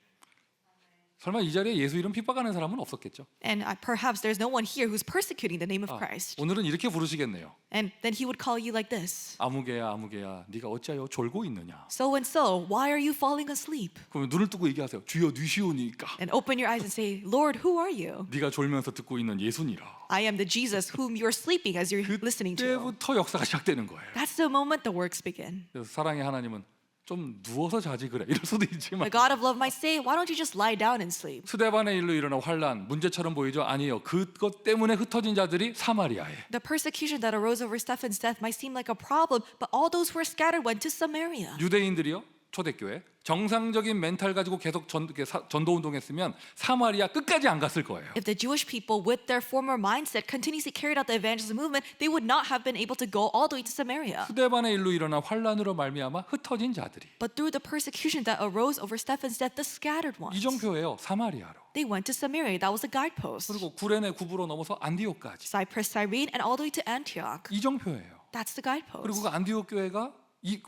설마 이 자리에 예수 이름 핍박하는 사람은 없었겠죠? And perhaps there's no one here who's persecuting the name of Christ. 오늘은 이렇게 부르시겠네요. And then he would call you like this. 아무개야 아무개야 네가 어찌하여 졸고 있느냐? So and so, why are you falling asleep? 그러면 눈을 뜨고 얘기하세요. 주여 뉘시오니까. And open your eyes and say, Lord, who are you? 네가 졸면서 듣고 있는 예수니라. I am the Jesus whom you're sleeping as you're listening to. 그때부터 역사가 시작되는 거예요. That's the moment the works begin. 그래서 사랑의 하나님은 좀 누워서 자지 그래 이럴 수도 The 있지만 God of love might say, why don't you just lie down and sleep? 스데반의 일로 일어난 환란 문제처럼 보이죠? 아니에요. 그것 때문에 흩어진 자들이 사마리아에 The persecution that arose over Stephen's death might seem like a problem, but all those who were scattered went to Samaria. 유대인들이요 초대교회 정상적인 멘탈 가지고 계속 전도 운동했으면 사마리아 끝까지 안 갔을 거예요. If the Jewish people with their former mindset continuously carried out the evangelism movement, they would not have been able to go all the way to Samaria. 스데반의 일로 일어난 환란으로 말미암아 흩어진 자들이 But through the persecution that arose over Stephen's death, the scattered ones, 이정표예요. 사마리아로. they went to Samaria. That was a guidepost. 그리고 구레네 구부로 넘어서 안디옥까지. Cyprus, Cyrene, and all the way to Antioch. 이정표예요. That's the 그리고 guidepost. 그 안디옥 교회가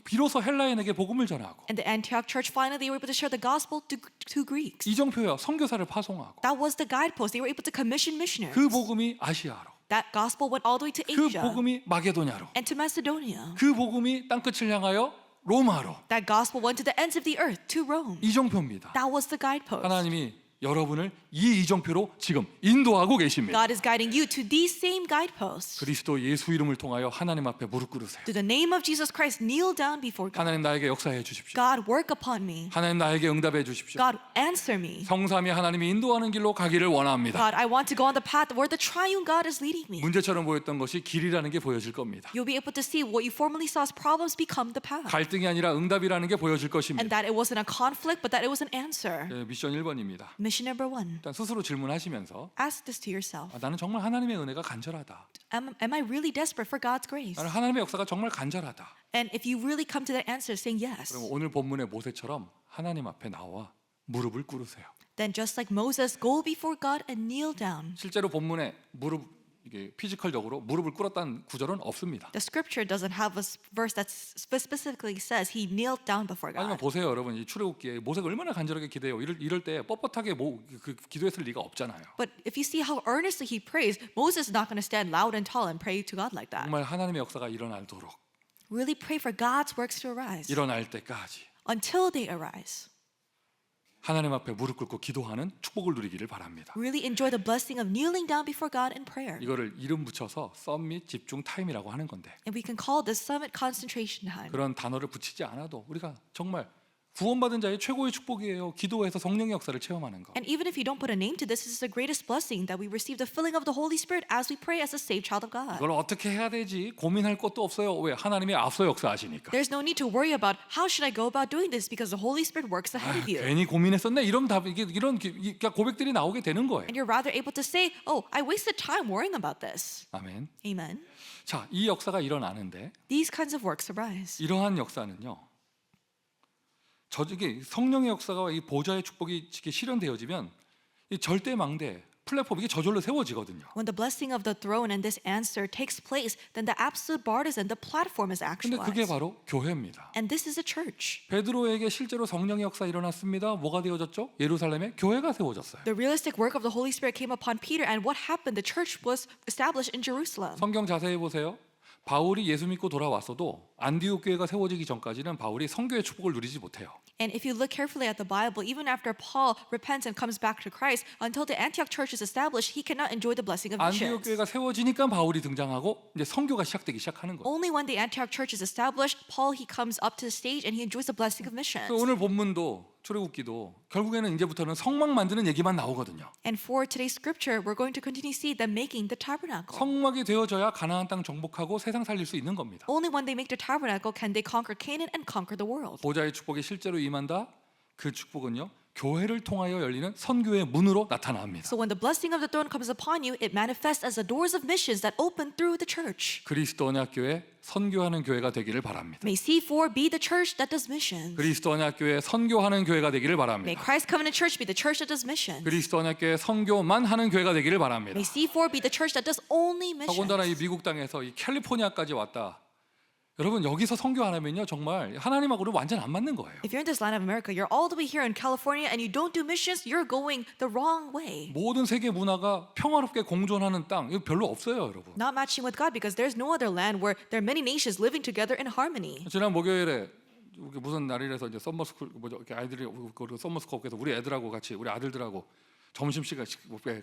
비로소 헬라인에게 복음을 전하고 And the Antioch church finally they were able to share the gospel to Greeks. 이정표예요. 선교사를 파송하고 That was the guidepost. They were able to commission missionaries. 그 복음이 아시아로 That gospel went all the way to 그 Asia 복음이 마게도냐로 and to Macedonia. 그 복음이 땅끝을 향하여 로마로 That gospel went to the ends of the earth, to Rome. 이정표입니다. That was the guidepost. 하나님이 여러분을 이 이정표로 지금 인도하고 계십니다. God is guiding you to these same guideposts. 그리스도 예수 이름을 통하여 하나님 앞에 무릎 꿇으세요. Through the name of Jesus Christ, kneel down before God. 하나님 나에게 역사해 주십시오. God, work upon me. 하나님 나에게 응답해 주십시오. God, answer me. 성삼위 하나님이 인도하는 길로 가기를 원합니다. God, I want to go on the path where the triune God is leading me. 문제처럼 보였던 것이 길이라는 게 보여질 겁니다. You'll be able to see what you formerly saw as problems become the path. 갈등이 아니라 응답이라는 게 보여질 And 것입니다. that it wasn't a conflict, but that it was an answer. 네, 미션 1번입니다. Mission number 1. 일단 스스로 질문하시면서 Ask this to yourself. 나는 정말 하나님의 은혜가 간절하다. Am I really desperate for God's grace? 나는 하나님의 역사가 정말 간절하다. And if you really come to that answer saying yes, 그럼 오늘 본문의 모세처럼 하나님 앞에 나와 무릎을 꿇으세요. then just like Moses, go before God and kneel down. 실제로 본문에 무릎 이게 피지컬적으로 무릎을 꿇었다는 구절은 없습니다. The scripture doesn't have a verse that specifically says he kneeled down before 아니면 God. 보세요, 여러분. 이 출애굽기에 모세가 얼마나 간절하게 기도해요. 이럴 때 뻣뻣하게 기도했을 리가 없잖아요. But if you see how earnestly he prays, Moses is not going to stand loud and tall and pray to God like that. 정말 하나님의 역사가 일어나도록 Really pray for God's works to arise 일어날 때까지 until they arise. 하나님 앞에 무릎 꿇고 기도하는 축복을 누리기를 바랍니다. Really enjoy the blessing of kneeling down before God in prayer. 이거를 이름 붙여서 썸밋 집중 타임이라고 하는 건데 And we can call this summit concentration time. 그런 단어를 붙이지 않아도 우리가 정말 구원받은 자의 최고의 축복이에요. 기도해서 성령의 역사를 체험하는 거. And even if you don't put a name to this, this is the greatest blessing that we receive the filling of the Holy Spirit as we pray as a saved child of God. 이걸 어떻게 해야 되지? 고민할 것도 없어요. 왜? 하나님이 앞서 역사하시니까. There's no need to worry about how should I go about doing this because the Holy Spirit works ahead of you. 괜히 고민했었네. 이런 답 이런 고백들이 나오게 되는 거예요. And you're rather able to say, oh, I wasted time worrying about this. 아멘. Amen. 자, 이 역사가 일어나는데 These kinds of works arise. 이러한 역사는요. 이게 성령의 역사가 이 보좌의 축복이 실현되어지면 이 절대 망대 플랫폼 이게 저절로 세워지거든요. When the blessing of the throne and this answer takes place, then the absolute partisan, the platform is 근데 그게 actualized. 바로 교회입니다. And this is a church. 베드로에게 실제로 성령의 역사 일어났습니다. 뭐가 되어졌죠? 예루살렘에 교회가 세워졌어요. The realistic work of the Holy Spirit came upon Peter, and what happened? The church was established in Jerusalem. 성경 자세히 보세요. 바울이 예수 믿고 돌아왔어도 안디옥 교회가 세워지기 전까지는 바울이 성교의 축복을 누리지 못해요. And if you look carefully at the Bible, even after Paul repents and comes back to Christ, until the Antioch church is established, he cannot enjoy the blessing of 안디옥 missions. 교회가 세워지니까 바울이 등장하고 이제 성교가 시작되기 시작하는 거예요. Only when the Antioch church is established, Paul he comes up to the stage and he enjoys the blessing of missions. 오늘 본문도 출애굽기도 결국에는 이제부터는 성막 만드는 얘기만 나오거든요. And for today's scripture, we're going to continue to see them making the tabernacle. 성막이 되어져야 가나안 땅 정복하고 세상 살릴 수 있는 겁니다. Only when they make the tabernacle can they conquer Canaan and conquer the world. 보좌의 축복이 실제로 임한다. 그 축복은요. 교회를 통하여 열리는 선교의 문으로 나타납니다. So when the blessing of the throne comes upon you, it manifests as the doors of missions that open through the church. 그리스도 언약 교회 선교하는 교회가 되기를 바랍니다. May C4 be the church that does missions. 그리스도 언약 교회 선교하는 교회가 되기를 May 바랍니다. Christ Covenant Church be the church that does missions. 그리스도 언약 교회 선교만 하는 교회가 되기를 바랍니다. May C4 be the church that does only 더군다나 이 missions. 미국 땅에서 이 캘리포니아까지 왔다. 여러분 여기서 선교 안 하면요 정말 하나님하고는 완전 안 맞는 거예요. If you're in this land of America, you're all the way here in California and you don't do missions, you're going the wrong way. 모든 세계 문화가 평화롭게 공존하는 땅 이거 별로 없어요, 여러분. Not matching with God because there's no other land where there are many nations living together in harmony. 지난 목요일에 무슨 날이라서 이제 썸머스쿨 뭐죠? 이렇게 아이들이 그 썸머스쿨에서 우리 애들하고 같이 우리 아들들하고 점심시간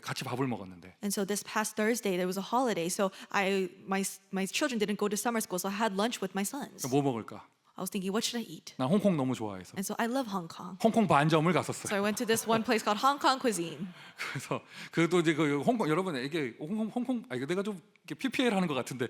같이 밥을 먹었는데 And so this past Thursday there was a holiday, so my children didn't go to summer school, so I had lunch with my sons. 뭐 먹을까? I was thinking, what should I eat? 난 홍콩 너무 좋아해서 And so I love Hong Kong. 홍콩 반점을 So 갔었어요. I went to this one place called Hong Kong cuisine. 그래서 그래도 이제 그 홍콩 여러분 이게 홍콩 이거 내가 좀 PPL 하는 것 같은데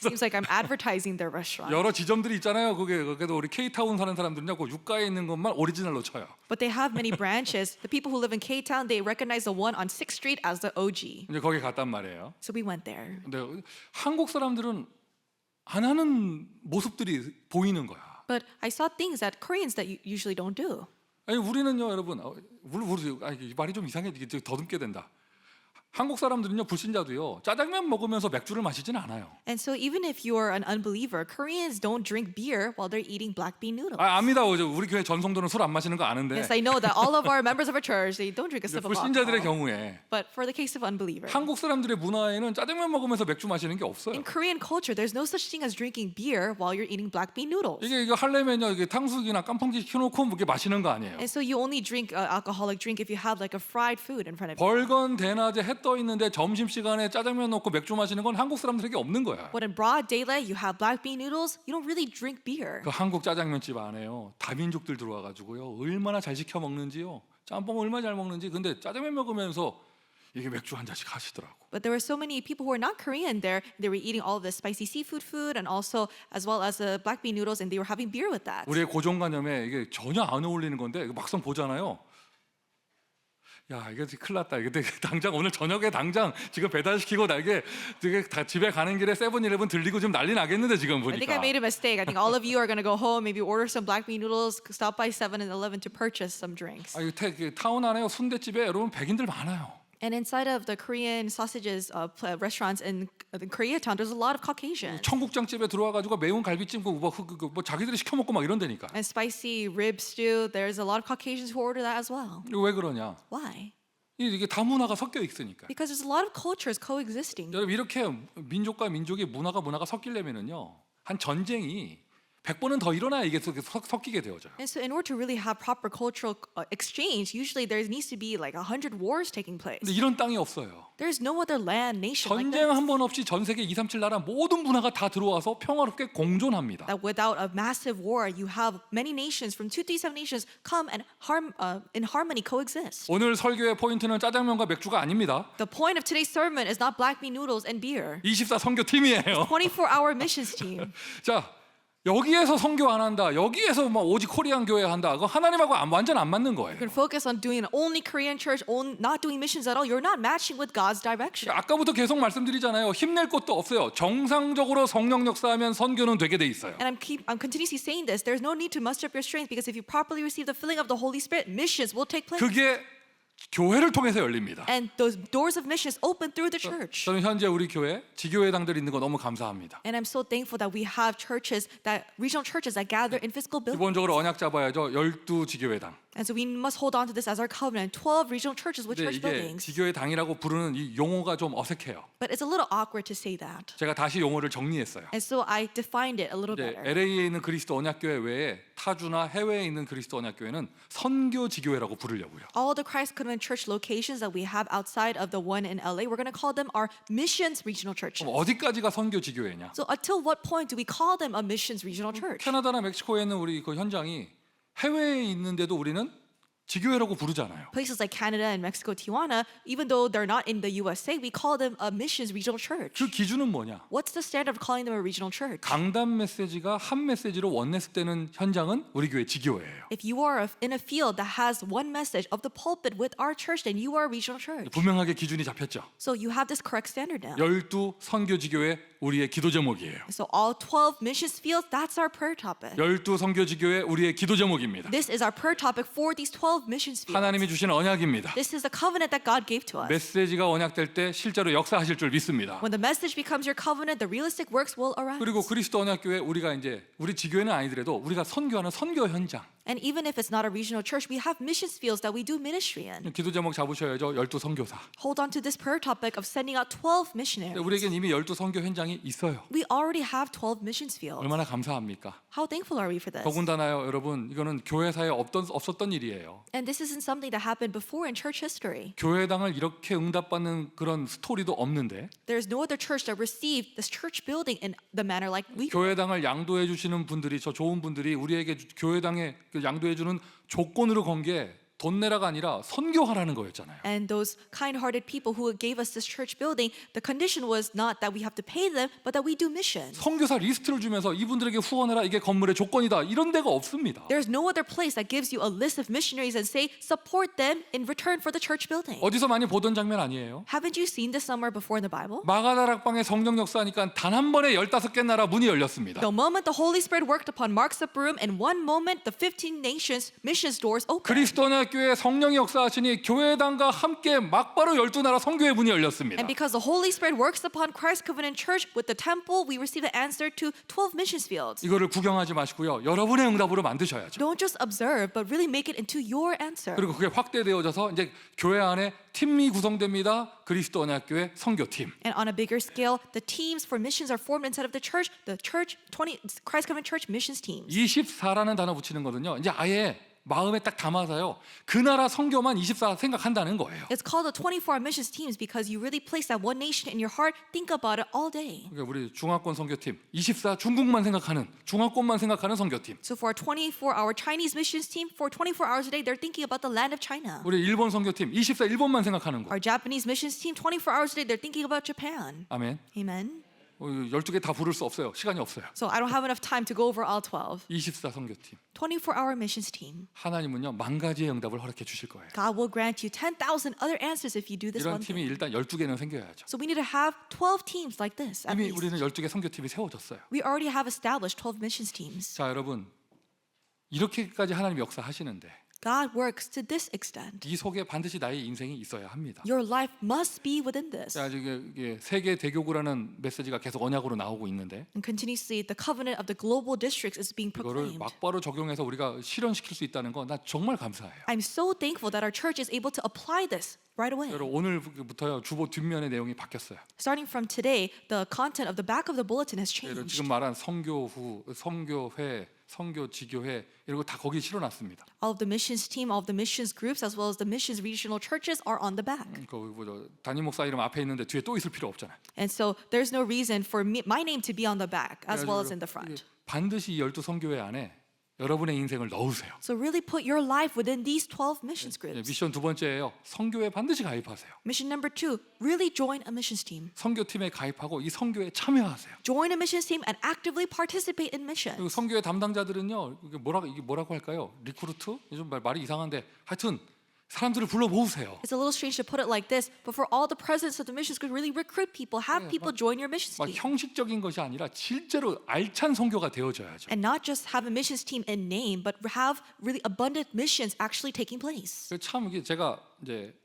Seems like I'm advertising their restaurant. 여러 지점들이 있잖아요. 그게 그래도 우리 K타운 사는 사람들은요, 그 유가에 있는 것만 오리지널로 쳐요. But they have many branches. The people who live in K-Town, they recognize the one on 6th Street as the OG. 이제 거기 갔단 말이에요. So we went there. 근데 한국 사람들은 안 하는 모습들이 보이는 거야. But I saw things that Koreans that usually don't do. 아니 우리는요, 여러분, 이 말이 좀 이상해, 이게 더듬게 된다. 한국 사람들은요, 불신자도요, 짜장면 먹으면서 맥주를 마시진 않아요. And so even if you're an unbeliever, Koreans don't drink beer while they're eating black bean noodles. 압니다. 우리 교회 전성도는 술 안 마시는 거 아는데. Yes, I know that all of our members of our church, they don't drink a sip of 불신자들의 alcohol. 경우에 But for the case of unbelievers, 한국 사람들의 문화에는 짜장면 먹으면서 맥주 마시는 게 없어요. in Korean culture, there's no such thing as drinking beer while you're eating black bean noodles. 이거 하려면요, 이게 탕수육이나 깐풍기 켜놓고 이렇게 마시는 거 아니에요. And so you only drink alcoholic drink if you have like a fried food in front of you. 벌건 대낮에 해 떠 있는데 점심 시간에 짜장면 넣고 맥주 마시는 건 한국 사람들에게 없는 거야. But in broad daylight, you have black bean noodles. You don't really drink beer. 그 한국 짜장면집 안에요, 다민족들 들어와가지고요, 얼마나 잘 시켜 먹는지요. 짬뽕 얼마나 잘 먹는지. 근데 짜장면 먹으면서 이게 맥주 한 잔씩 하시더라고. But there were so many people who were not Korean there. They were eating all of the spicy seafood food and also as well as the black bean noodles, and they were having beer with that. 우리의 고정관념에 이게 전혀 안 어울리는 건데 막상 보잖아요. 야, 이게 큰일 났다. 이게 당장 오늘 저녁에 당장 지금 배달시키고 나게 다 집에 가는 길에 세븐일레븐 들리고 좀 난리 나겠는데 지금 I think I 보니까. made a mistake. I think all of you are going to go home, maybe order some black bean noodles, stop by 7-Eleven to purchase some drinks. 타운 안에요, 순대집에 여러분 백인들 많아요. And inside of the Korean sausages restaurants in Koreatown, there's a lot of Caucasians. 청국장집에 들어와가지고 매운 갈비찜 뭐 자기들이 시켜 먹고 막 이런다니까. And spicy rib stew, there's a lot of Caucasians who order that as well. 이거 왜 그러냐? Why? 이게 다문화가 섞여 있으니까. Because there's a lot of cultures coexisting. 여러분 이렇게 민족과 민족의 문화가 섞이려면은요 한 전쟁이 100번은 더 일어나야 이게 섞이게 되어져요. And so in order to really have proper cultural exchange, usually there needs to be like 100 wars taking place. 근데 이런 땅이 없어요. There's no other land, nation like 전쟁 this. 한 번 없이 전 세계 2, 3, 7 나라 모든 문화가 다 들어와서 평화롭게 공존합니다. That without a massive war, you have many nations from 2 to 7 nations come and in harmony coexist. 오늘 설교의 포인트는 짜장면과 맥주가 아닙니다. The point of today's sermon is not black bean noodles and beer. 24 선교팀이에요. 24-hour missions team. 자, 여기에서 선교 안 한다. 여기에서 막 오직 코리안 교회 한다. 그거 하나님하고 완전 안 맞는 거예요. You can focus on doing only Korean church, not doing missions at all. You're not matching with God's direction. 아까부터 계속 말씀드리잖아요. 힘낼 것도 없어요. 정상적으로 성령 역사하면 선교는 되게 돼 있어요. And I'm continuously saying this. There's no need to muster up your strength because if you properly receive the filling of the Holy Spirit, missions will take place. 그게 교회를 통해서 열립니다. And those doors of missions open through the church. 저는 현재 우리 교회 지교회당들이 있는 거 너무 감사합니다. And I'm so thankful that we have churches, that regional churches that gather in physical buildings. 기본적으로 언약 잡아야죠. 12 지교회당. And so we must hold on to this as our covenant. 12 regional churches with 근데 church 이게 buildings. 지교회당이라고 부르는 이 용어가 좀 어색해요. But it's a little awkward to say that. 제가 다시 용어를 정리했어요. And so I defined it a little 이제 better. LA에 있는 그리스도 언약교회 외에 타주나 해외에 있는 그리스도 언약교회는 선교 지교회라고 부르려고요. All the Christ Covenant church locations that we have outside of the one in LA, we're going to call them our missions regional churches. 그럼 어디까지가 선교 지교회냐? So until what point do we call them a missions regional church? 캐나다나 멕시코에 있는 우리 그 현장이 해외에 있는데도 우리는 지교회라고 부르잖아요. Places like Canada and Mexico, Tijuana, even though they're not in the USA, we call them a missions regional church. 그 기준은 뭐냐? What's the standard of calling them a regional church? 강단 메시지가 한 메시지로 원내스되는 현장은 우리 교회 지교회예요. If you are in a field that has one message of the pulpit with our church, then you are a regional church. 분명하게 기준이 잡혔죠. So you have this correct standard now. 12 선교 지교회 우리의 기도 제목이에요. So all 12 missions fields, that's our prayer topic. 12 선교 지교회 우리의 기도 제목입니다. This is our prayer topic for these 12 missions fields. 하나님이 주신 언약입니다. This is the covenant that God gave to us. 메시지가 언약될 때 실제로 역사하실 줄 믿습니다. When the message becomes your covenant, the realistic works will arise. 그리고 그리스도 언약교회 우리가 이제 우리 지교회는 아니더라도 우리가 선교하는 선교 현장. And even if it's not a regional church, we have missions fields that we do ministry in. 기도 제목 잡으셔야죠. 12 선교사. Hold on to this prayer topic of sending out 12 missionaries. 우리에겐 이미 12 선교 현장이 있어요. We already have 12 missions fields. 얼마나 감사합니까? How thankful are we for this? 더군다나요, 여러분, 이거는 교회사에 없었던 일이에요. And this isn't something that happened before in church history. 교회당을 이렇게 응답받는 그런 스토리도 없는데 There's no other church that received this church building in the manner like we. 교회당을 양도해 주시는 분들이 저 좋은 분들이 우리에게 교회당에 양도해 주는 조건으로 건 게 돈 내라가 아니라 선교하라는 거였잖아요. And those kind-hearted people who gave us this church building, the condition was not that we have to pay them, but that we do mission. 선교사 리스트를 주면서 이분들에게 후원해라 이게 건물의 조건이다 이런 데가 없습니다. There's no other place that gives you a list of missionaries and say support them in return for the church building. 어디서 많이 보던 장면 아니에요? Haven't you seen this somewhere before in the Bible? 마가다락방에 성령 역사하니까 단 한 번에 15개 나라 문이 열렸습니다. The moment the Holy Spirit worked upon Mark's upper room, in one moment the 15 nations missions doors opened. 그리스도의 교회 성령이 역사하시니 교회당과 함께 막바로 12나라 선교의 문이 열렸습니다. And because the Holy Spirit works upon Christ Covenant Church with the temple, we receive the answer to 12 missions fields. 이거를 구경하지 마시고요. 여러분의 응답으로 만드셔야죠. Don't just observe, but really make it into your answer. 그리고 그게 확대되어져서 이제 교회 안에 팀이 구성됩니다. 그리스도 언약교회 선교팀. And on a bigger scale, the teams for missions are formed inside of the church Christ Covenant Church missions teams. 24라는 단어 붙이는 거든요. 이제 아예 마음에 딱 담아서요. 그 나라 선교만 24 생각한다는 거예요. It's called the 24 missions teams because you really place that one nation in your heart, think about it all day. 그러니까 우리 중화권 선교팀 24 중국만 생각하는 중화권만 생각하는 선교팀. So for our 24-hour Chinese missions team, for 24 hours a day, they're thinking about the land of China. 우리 일본 선교팀 24 일본만 생각하는 거. Our Japanese missions team, 24 hours a day, they're thinking about Japan. 아멘. Amen. 12개 다 부를 수 없어요. 시간이 없어요. So I don't have enough time to go over all 12. 24 선교팀. 24-hour missions team. 하나님은요. 만 가지의 응답을 허락해 주실 거예요. God will grant you 10,000 other answers if you do this 이런 one 팀이 thing. 일단 12개는 생겨야죠. So we need to have 12 teams like this. At 이미 least. 우리는 12개 선교팀이 세워졌어요. We already have established 12 missions teams. 자, 여러분. 이렇게까지 하나님 역사하시는데 God works to this extent. 이 속에 반드시 나의 인생이 있어야 합니다. Your life must be within this. 자, 이게 세계 대교구라는 메시지가 계속 언약으로 나오고 있는데 And continuously, the covenant of the global districts is being 이거를 proclaimed. 막바로 적용해서 우리가 실현시킬 수 있다는 건 나 정말 감사해요. I'm so thankful that our church is able to apply this right away. 여러분 오늘부터요 주보 뒷면의 내용이 바뀌었어요. Starting from today, the content of the back of the bulletin has 여러분, changed. 지금 말한 선교후, 선교회, 선교 지교회 이런 거 다 거기에 실어놨습니다. All of the missions team, all of the missions groups, as well as the missions regional churches are on the back. 그 담임 목사 이름 앞에 있는데 뒤에 또 있을 필요 없잖아요. And so there's no reason for my name to be on the back as well as in the front. 반드시 이 12 선교회 안에 여러분의 인생을 넣으세요. So really put your life within these 12 missions 예, groups. 미션 두 번째예요. 선교회 반드시 가입하세요. Mission number 2, really join a missions team. 선교팀에 가입하고 이 선교에 참여하세요. Join a missions team and actively participate in 그리고 missions. 선교회 담당자들은요 이게 뭐라고 할까요? 리크루트? 좀 말이 이상한데 하여튼 사람들을 불러 모으세요. It's a little strange to put it like this, but for all the presidents of the missions group, really recruit people, have people join your missions 막 team. 형식적인 것이 아니라 실제로 알찬 선교가 되어져야죠. And not just have a missions team in name, but have really abundant missions actually taking place. 참 이게 제가 이제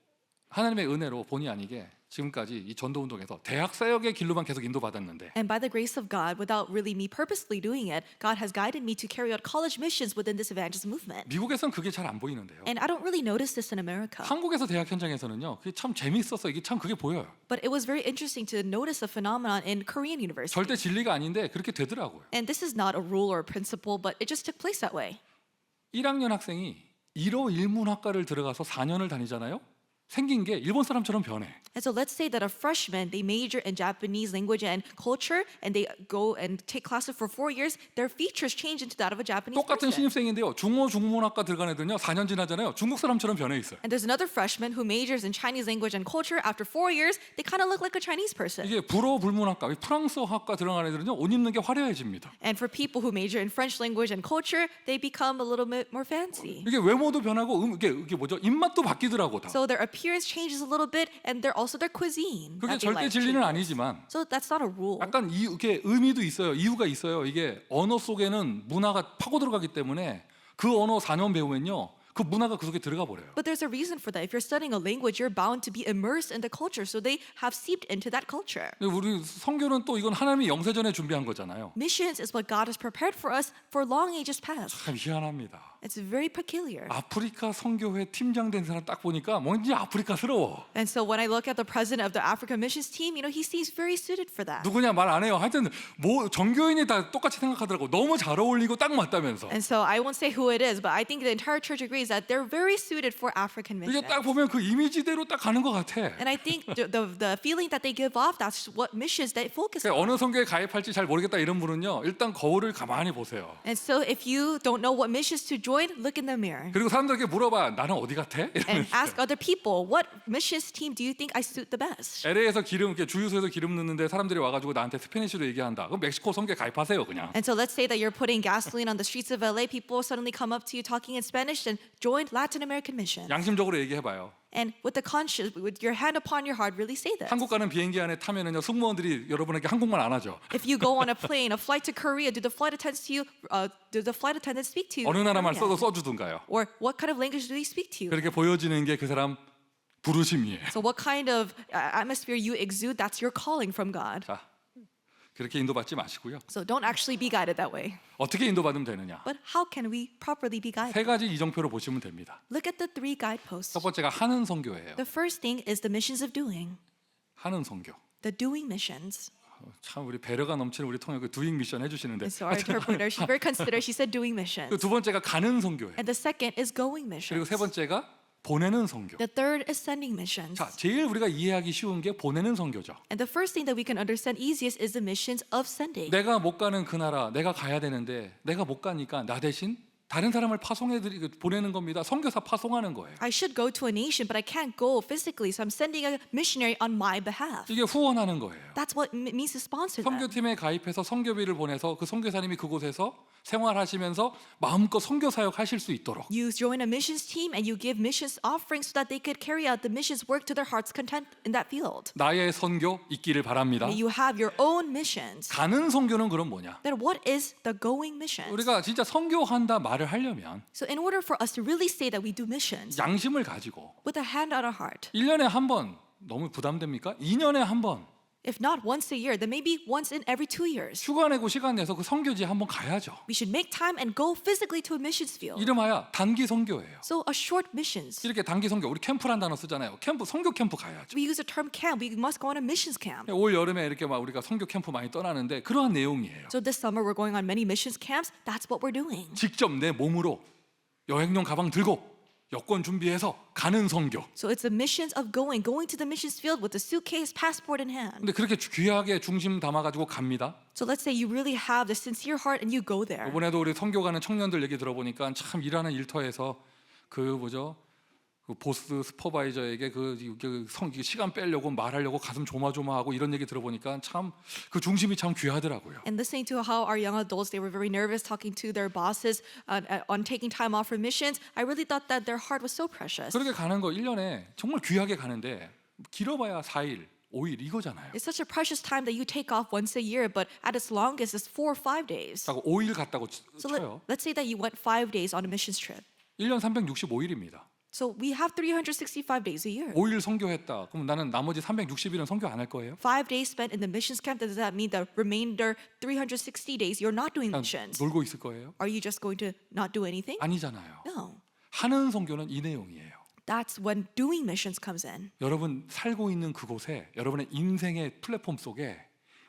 하나님의 은혜로 본의 아니게 지금까지 이 전도 운동에서 대학 사역의 길로만 계속 인도받았는데 And by the grace of God, without really me purposely doing it, God has guided me to carry out college missions within this evangelism movement. 미국에선 그게 잘 안 보이는데요. And I don't really notice this in America. 한국에서 대학 현장에서는요, 그게 참 재밌었어. 이게 참 그게 보여요. But it was very interesting to notice a phenomenon in Korean university. 절대 진리가 아닌데 그렇게 되더라고요. And this is not a rule or a principle, but it just took place that way. 1학년 학생이 1호 일문학과를 들어가서 4년을 다니잖아요. 생긴 게 일본 사람처럼 변해. And so let's say that a freshman, they major in Japanese language and culture, and they go and take classes for 4 years, their features change into that of a Japanese 똑같은 person. 신입생인데요. 중어 중문학과 들어간 애들은요. 4년 지나잖아요. 중국 사람처럼 변해 있어요. And there's another freshman who majors in Chinese language and culture. After 4 years, they kind of look like a Chinese person. 이게 불어 불문학과, 프랑스어학과 들어간 애들은요. 옷 입는 게 화려해집니다. And for people who major in French language and culture, they become a little bit more fancy. 이게 외모도 변하고 이게 뭐죠? 입맛도 바뀌더라고 다. So their appearance changes a little bit, and they're also their cuisine. 그게 that they 절대 like 진리는 changes. 아니지만 So that's not a rule. 약간 이게 의미도 있어요. 이유가 있어요. 이게 언어 속에는 문화가 파고 들어가기 때문에 그 언어 4년 배우면요. 그 문화가 그 속에 들어가 버려요. But there's a reason for that. If you're studying a language, you're bound to be immersed in the culture. So they have seeped into that culture. 근데 우리 선교는 또 이건 하나님이 영세전에 준비한 거잖아요. Missions is what God has prepared for us for long ages past. 참 희한합니다. It's very peculiar. 아프리카 선교회 팀장 된 사람 딱 보니까 뭔지 아프리카스러워. And so when I look at the president of the Africa missions team, he seems very suited for that. 누구냐 말 안 해요. 하여튼 뭐 전교인이 다 똑같이 생각하더라고. 너무 잘 어울리고 딱 맞다면서. And so I won't say who it is, but I think the entire church agrees that they're very suited for African 이게 missions. 딱 보면 그 이미지대로 딱 가는 것 같아. And I think the feeling that they give off, that's what missions they focus on. 어느 선교에 가입할지 잘 모르겠다 이런 분은요. 일단 거울을 가만히 보세요. And so if you don't know what missions to join, look in the mirror. 그리고 사람들에게 물어봐. 나는 어디 같아? And ask other people, what missions team do you think I suit the best? LA에서 기름 이렇게 주유소에서 기름 넣는데 사람들이 와가지고 나한테 스페니쉬로 얘기한다. 그럼 멕시코 선교에 가입하세요 그냥. And so let's say that you're putting gasoline on the streets of LA, people suddenly come up to you talking in Spanish and join Latin American mission. 양심적으로 얘기해봐요. And with the conscience, with your hand upon your heart, really say this. 한국 가는 비행기 안에 타면은요 승무원들이 여러분에게 한국말 안 하죠. If you go on a plane, a flight to Korea, do the flight attendants speak to you? 어느 나라 말 Korean? 써주든가요. Or what kind of language do they speak to you? 그렇게 보여지는 게 그 사람 부르심이에요. So what kind of atmosphere you exude, that's your calling from God. 자, 그렇게 인도받지 마시고요. So don't actually be guided that way. 어떻게 인도받으면 되느냐? But how can we properly be guided? 세 가지 이정표로 보시면 됩니다. Look at the 3 guideposts. 첫 번째가 하는 선교예요. The first thing is the missions of doing, 하는 선교. the doing missions. 참 우리 배려가 넘치는 우리 통역 그 두잉 미션 해주시는데. And so our interpreter, she's very considerate. She said doing missions. 그 두 번째가 가는 선교예요. And the second is going 그리고 missions. 세 번째가 보내는 선교. The third is sending missions. 자, 제일 우리가 이해하기 쉬운 게 보내는 선교죠. And the first thing that we can understand easiest is the missions of sending. 내가 못 가는 그 나라, 내가 가야 되는데 내가 못 가니까 나 대신 다른 사람을 보내는 겁니다. 선교사 파송하는 거예요. I should go to a nation, but I can't go physically, so I'm sending a missionary on my behalf. 이게 후원하는 거예요. That's what it means to sponsor them. 선교팀에 가입해서 선교비를 보내서 그 선교사님이 그곳에서 생활하시면서 마음껏 선교 사역 하실 수 있도록. You join a missions team and you give missions offerings so that they could carry out the missions work to their heart's content in that field. 나의 선교 있기를 바랍니다. May you have your own missions. 가는 선교는 그럼 뭐냐? Then what is the going missions? 우리가 진짜 선교한다 말을 말을 하려면 So in order for us to really say that we do missions 양심을 가지고 with a hand on our heart, 1년에 한 번 너무 부담됩니까? 2년에 한 번 if not once a year, then maybe once in every 2 years. 휴가 내고 시간 내서 그 선교지에 한번 가야죠. We should make time and go physically to a missions field. 이름하여 단기 선교예요. So a short missions. 이렇게 단기 선교, 우리 캠프란 단어 쓰잖아요. 캠프, 선교 캠프 가야죠. We use the term camp. We must go on a missions camp. 올 여름에 이렇게 막 우리가 선교 캠프 많이 떠나는데 그러한 내용이에요. So this summer we're going on many missions camps. That's what we're doing. 직접 내 몸으로 여행용 가방 들고 여권 준비해서 가는 선교. So it's the missions of going to the missions field with the suitcase, passport in hand. 근데 그렇게 귀하게 중심 담아가지고 갑니다. So let's say you really have the sincere heart and you go there. 이번에도 우리 선교 가는 청년들 얘기 들어보니까 참 일하는 일터에서 그 보스 슈퍼바이저에게 시간 빼려고 말하려고 가슴 조마조마하고 이런 얘기 들어보니까 참 그 중심이 참 귀하더라고요. And listening to how our young adults, they were very nervous talking to their bosses on taking time off for missions, I really thought that their heart was so precious. 그렇게 가는 거 1년에 정말 귀하게 가는데 길어봐야 4일, 5일 이거잖아요. It's such a precious time that you take off once a year, but at its longest is 4 or 5 days. 하고 5일 갔다고 So 쳐요. let's say that you went 5 days on a missions trip. 1년 365일입니다. So we have 365 days a year. 5일 선교했다. 그럼 나는 나머지 360일은 선교 안 할 거예요? 5 days spent in the missions camp, does that mean the remainder 360 days you're not doing 그냥 missions? 놀고 있을 거예요? Are you just going to not do anything? 아니잖아요. No. 하는 선교는 이 내용이에요. That's when doing missions comes in. 여러분 살고 있는 그곳에 여러분의 인생의 플랫폼 속에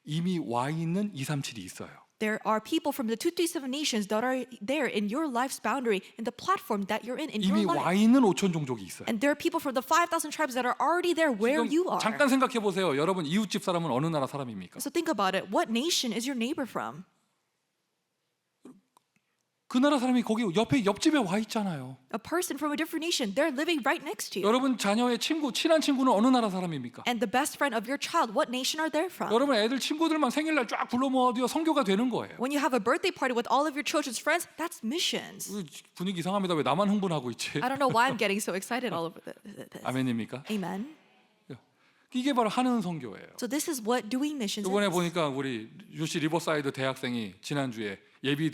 이미 와 있는 237이 있어요. There are people from the 237 nations that are there in your life's boundary, in the platform that you're in 이미 your 와 life. 있는 5천 종족이 있어요. And there are people from the 5,000 tribes that are already there where you 지금 are. 잠깐 생각해 보세요. 여러분 이웃집 사람은 어느 나라 사람입니까? So think about it. What nation is your neighbor from? 그 나라 사람이 거기 옆집에 와 있잖아요. A person from a different nation. They're living right next to you. 여러분 자녀의 친한 친구는 어느 나라 사람입니까? And the best friend of your child, what nation are they from? 여러분 애들 친구들만 생일날 쫙 불러 모아도요 선교가 되는 거예요. When you have a birthday party with all of your children's friends, that's missions. 분위기 이상합니다. 왜 나만 흥분하고 있지? I don't know why I'm getting so excited all over this. 아멘입니까? Amen. 이게 바로 하는 선교예요. So this is what doing missions 이번에 is. 보니까 우리 UC 리버사이드 대학생이 지난주에 예비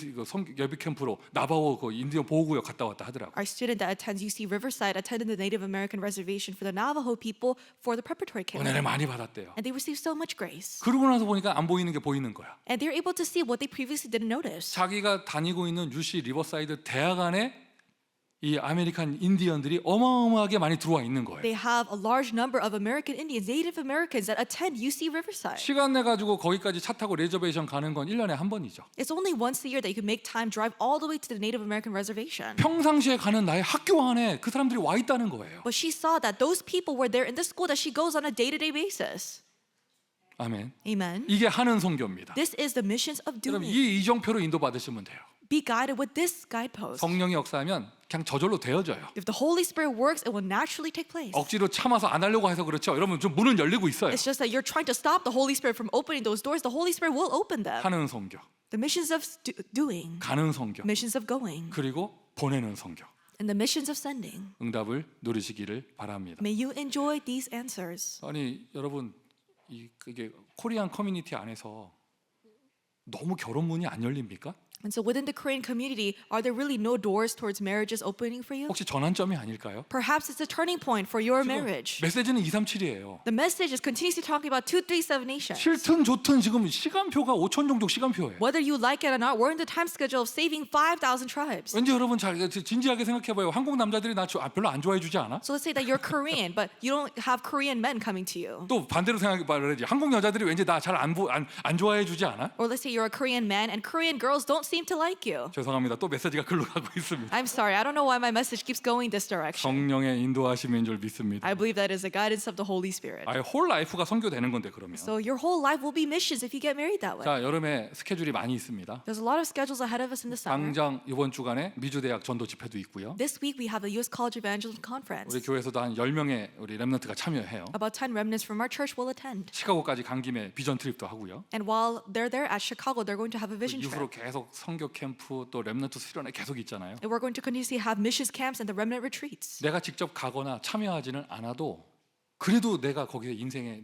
캠프로 나바오 그 인디언 보호구역 갔다 왔다 하더라고. Our student that attends UC Riverside attended the Native American reservation for the Navajo people for the preparatory camp. 은혜를 많이 받았대요. And they received so much grace. 그러고 나서 보니까 안 보이는 게 보이는 거야. And they're able to see what they previously didn't notice. 자기가 다니고 있는 UC 리버사이드 대학 안에 이 아메리칸 인디언들이 어마어마하게 많이 들어와 있는 거예요. They have a large number of American Indians, Native Americans that attend UC Riverside. 시간 내 가지고 거기까지 차 타고 레저베이션 가는 건 1년에 한 번이죠. It's only once a year that you can make time drive all the way to the Native American reservation. 평상시에 가는 나의 학교 안에 그 사람들이 와 있다는 거예요. But she saw that those people were there in the school that she goes on a day-to-day basis. 아멘. Amen. 이게 하는 선교입니다. This is the missions of 그럼 doing. 이 이정표로 인도받으시면 돼요. Be guided with this guidepost. 성령이 역사하면 그냥 저절로 되어져요. If the Holy Spirit works, it will naturally take place. 억지로 참아서 안 하려고 해서 그렇죠. 여러분 좀 문은 열리고 있어요. It's just that you're trying to stop the Holy Spirit from opening those doors. The Holy Spirit will open them. 하는 선교, The missions of doing, 가는 선교, missions of going, 그리고 보내는 선교. and the missions of sending. 응답을 누리시기를 바랍니다. May you enjoy these answers. 아니 여러분 이게 코리안 커뮤니티 안에서 너무 결혼문이 안 열립니까? And so within the Korean community, are there really no doors towards marriages opening for you? 혹시 전환점이 아닐까요? Perhaps it's a turning point for your 지금 marriage. 메시지는 237이에요. The message is continuously talking about 237 nations. 싫든 좋든 지금 시간표가 5천 종족 시간표예요. Whether you like it or not, we're in the time schedule of saving 5,000 tribes. 왠지 여러분 잘 진지하게 생각해봐요. 한국 남자들이 나 별로 안 좋아해 주지 않아? So let's say that you're Korean, but you don't have Korean men coming to you. 또 반대로 생각해봐야지. 한국 여자들이 왠지 나 잘 안 좋아해 주지 않아? Or let's say you're a Korean man and Korean girls don't seem to like you. 죄송합니다. 또 메시지가 글로 가고 있습니다. I'm sorry, I don't know why my message keeps going this direction. 성령의 인도하심인 줄 믿습니다. I believe that is the guidance of the Holy Spirit. 아예 홀 라이프가 선교되는 건데 그러면. So your whole life will be missions if you get married that way. 자, 여름에 스케줄이 많이 있습니다. There's a lot of schedules ahead of us in the summer. 당장 이번 주간에 미주 대학 전도 집회도 있고요. This week we have the U.S. College Evangelism Conference. 우리 교회에서도 한 10명의 우리 렘넌트가 참여해요. About 10 remnants from our church will attend. 시카고까지 간 김에 비전 트립도 하고요. And while they're there at Chicago, they're going to have a 그 vision 이후로 trip. 계속 선교 캠프 또 렘넌트 수련회 계속 있잖아요. And we're going to continuously have missions camps and the remnant retreats. 내가 직접 가거나 참여하지는 않아도 그래도 내가 거기에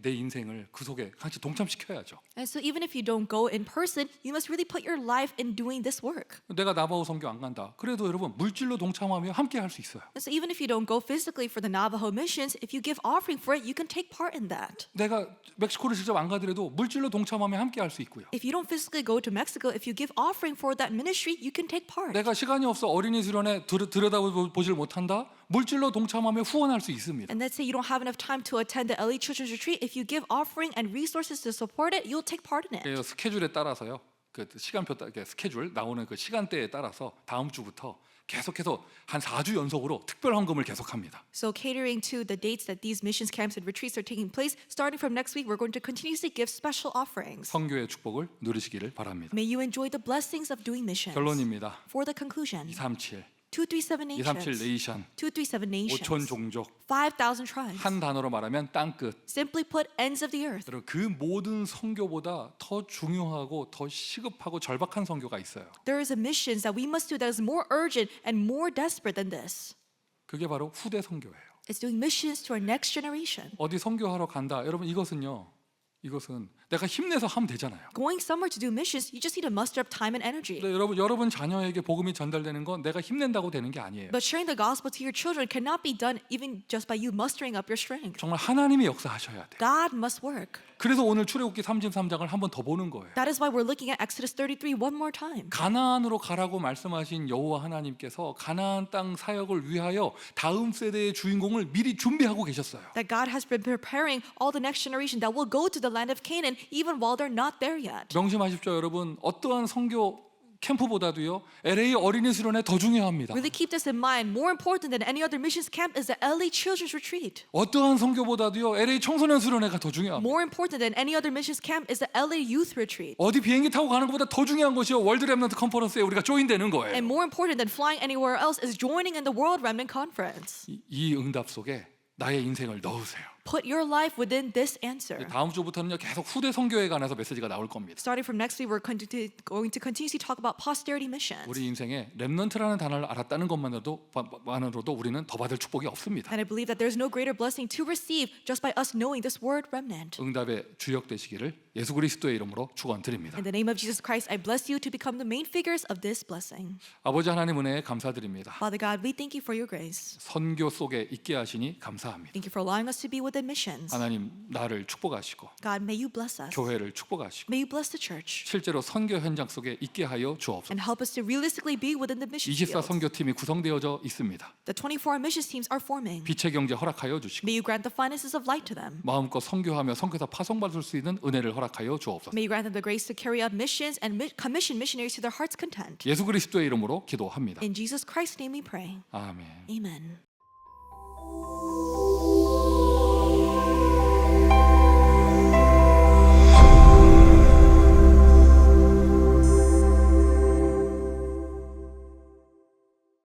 내 인생을 그 속에 같이 동참시켜야죠. And so even if you don't go in person, you must really put your life in doing this work. 내가 나바호 선교 안 간다. 그래도 여러분 물질로 동참하며 함께 할 수 있어요. And so even if you don't go physically for the Navajo missions, if you give offering for it, you can take part in that. 내가 멕시코를 직접 안 가더라도 물질로 동참하며 함께 할 수 있고요. If you don't physically go to Mexico, if you give offering for that ministry, you can take part. 내가 시간이 없어 어린이 수련회 들여다보질 못한다. 물질로 동참하며 후원할 수 있습니다. And let's say you don't have enough time to attend the LA Children's Retreat. If you give offering and resources to support it, you'll take part in it. 스케줄에 따라서요. 그 시간표 스케줄 나오는 그 시간대에 따라서 다음 주부터 계속해서 한 4주 연속으로 특별 헌금을 계속합니다. So catering to the dates that these missions camps and retreats are taking place, starting from next week, we're going to continuously give special offerings. 선교의 축복을 누리시기를 바랍니다. May you enjoy the blessings of doing missions. 결론입니다. For the conclusion, 237 237 237 nations, 네이션 237 nations, 5천 종족 5,000 tribes. 한 단어로 말하면 땅끝. Simply put, ends of the earth. 여러분 그 모든 선교보다 더 중요하고 더 시급하고 절박한 선교가 있어요. There is a mission that we must do that is more urgent and more desperate than this. 그게 바로 후대 선교예요. It's doing missions to our next generation. 어디 선교하러 간다. 여러분 이것은 내가 힘내서 하면 되잖아요. Going somewhere to do missions, you just need to muster up time and energy. 근데 여러분 자녀에게 복음이 전달되는 건 내가 힘낸다고 되는 게 아니에요. But sharing the gospel to your children cannot be done even just by you mustering up your strength. 정말 하나님이 역사하셔야 돼요. God must work. 그래서 오늘 출애굽기 33장을 한 번 더 보는 거예요. That is why we're looking at Exodus 33 one more time. 가나안으로 가라고 말씀하신 여호와 하나님께서 가나안 땅 사역을 위하여 다음 세대의 주인공을 미리 준비하고 계셨어요. That God has been preparing all the next generation that will go to the land of Canaan even while they're not there yet. 명심하십시오, 여러분. 어떠한 선교 캠프보다도요, LA 어린이 수련회 더 중요합니다. Really keep this in mind. More important than any other missions camp is the LA Children's Retreat. 어떠한 선교보다도요, LA 청소년 수련회가 더 중요합니다. More important than any other missions camp is the LA Youth Retreat. 어디 비행기 타고 가는 것보다 더 중요한 것이요, 월드 렘넌트 컨퍼런스에 우리가 조인되는 거예요. And more important than flying anywhere else is joining in the World Remnant Conference. 이 응답 속에 나의 인생을 넣으세요. Put your life within this answer. 다음 주부터는요, 계속 후대 선교에 관해서 메시지가 나올 겁니다. Starting from next week, we're going to continuously talk about posterity missions. 우리 인생에 렘넌트라는 단어를 알았다는 것만으로도 우리는 더 받을 축복이 없습니다. And I believe that there's no greater blessing to receive just by us knowing this word remnant. 응답의 주역 되시기를 예수 그리스도의 이름으로 축원드립니다. In the name of Jesus Christ, I bless you to become the main figures of this blessing. 아버지 하나님 은혜에 감사드립니다. Father God, we thank you for your grace. 선교 속에 있게 하시니 감사합니다. Thank you for allowing us to be within missions. 하나님 나를 축복하시고 God, may you bless us. 교회를 축복하시고 May you bless the church 실제로 선교 현장 속에 있게 하여 주옵소서. and help us to realistically be within the mission 24 field. 선교팀이 구성되어져 있습니다. The 24 missions teams are forming. 빛의 경제 허락하여 주시고 May you grant the finances of light to them. 마음껏 선교하며 선교사 파송받을 수 있는 은혜를 허락하여 주옵소서. May you grant them the grace to carry out missions and commission missionaries to their heart's content. 예수 그리스도의 이름으로 기도합니다. In Jesus Christ's name we pray. 아멘. Amen.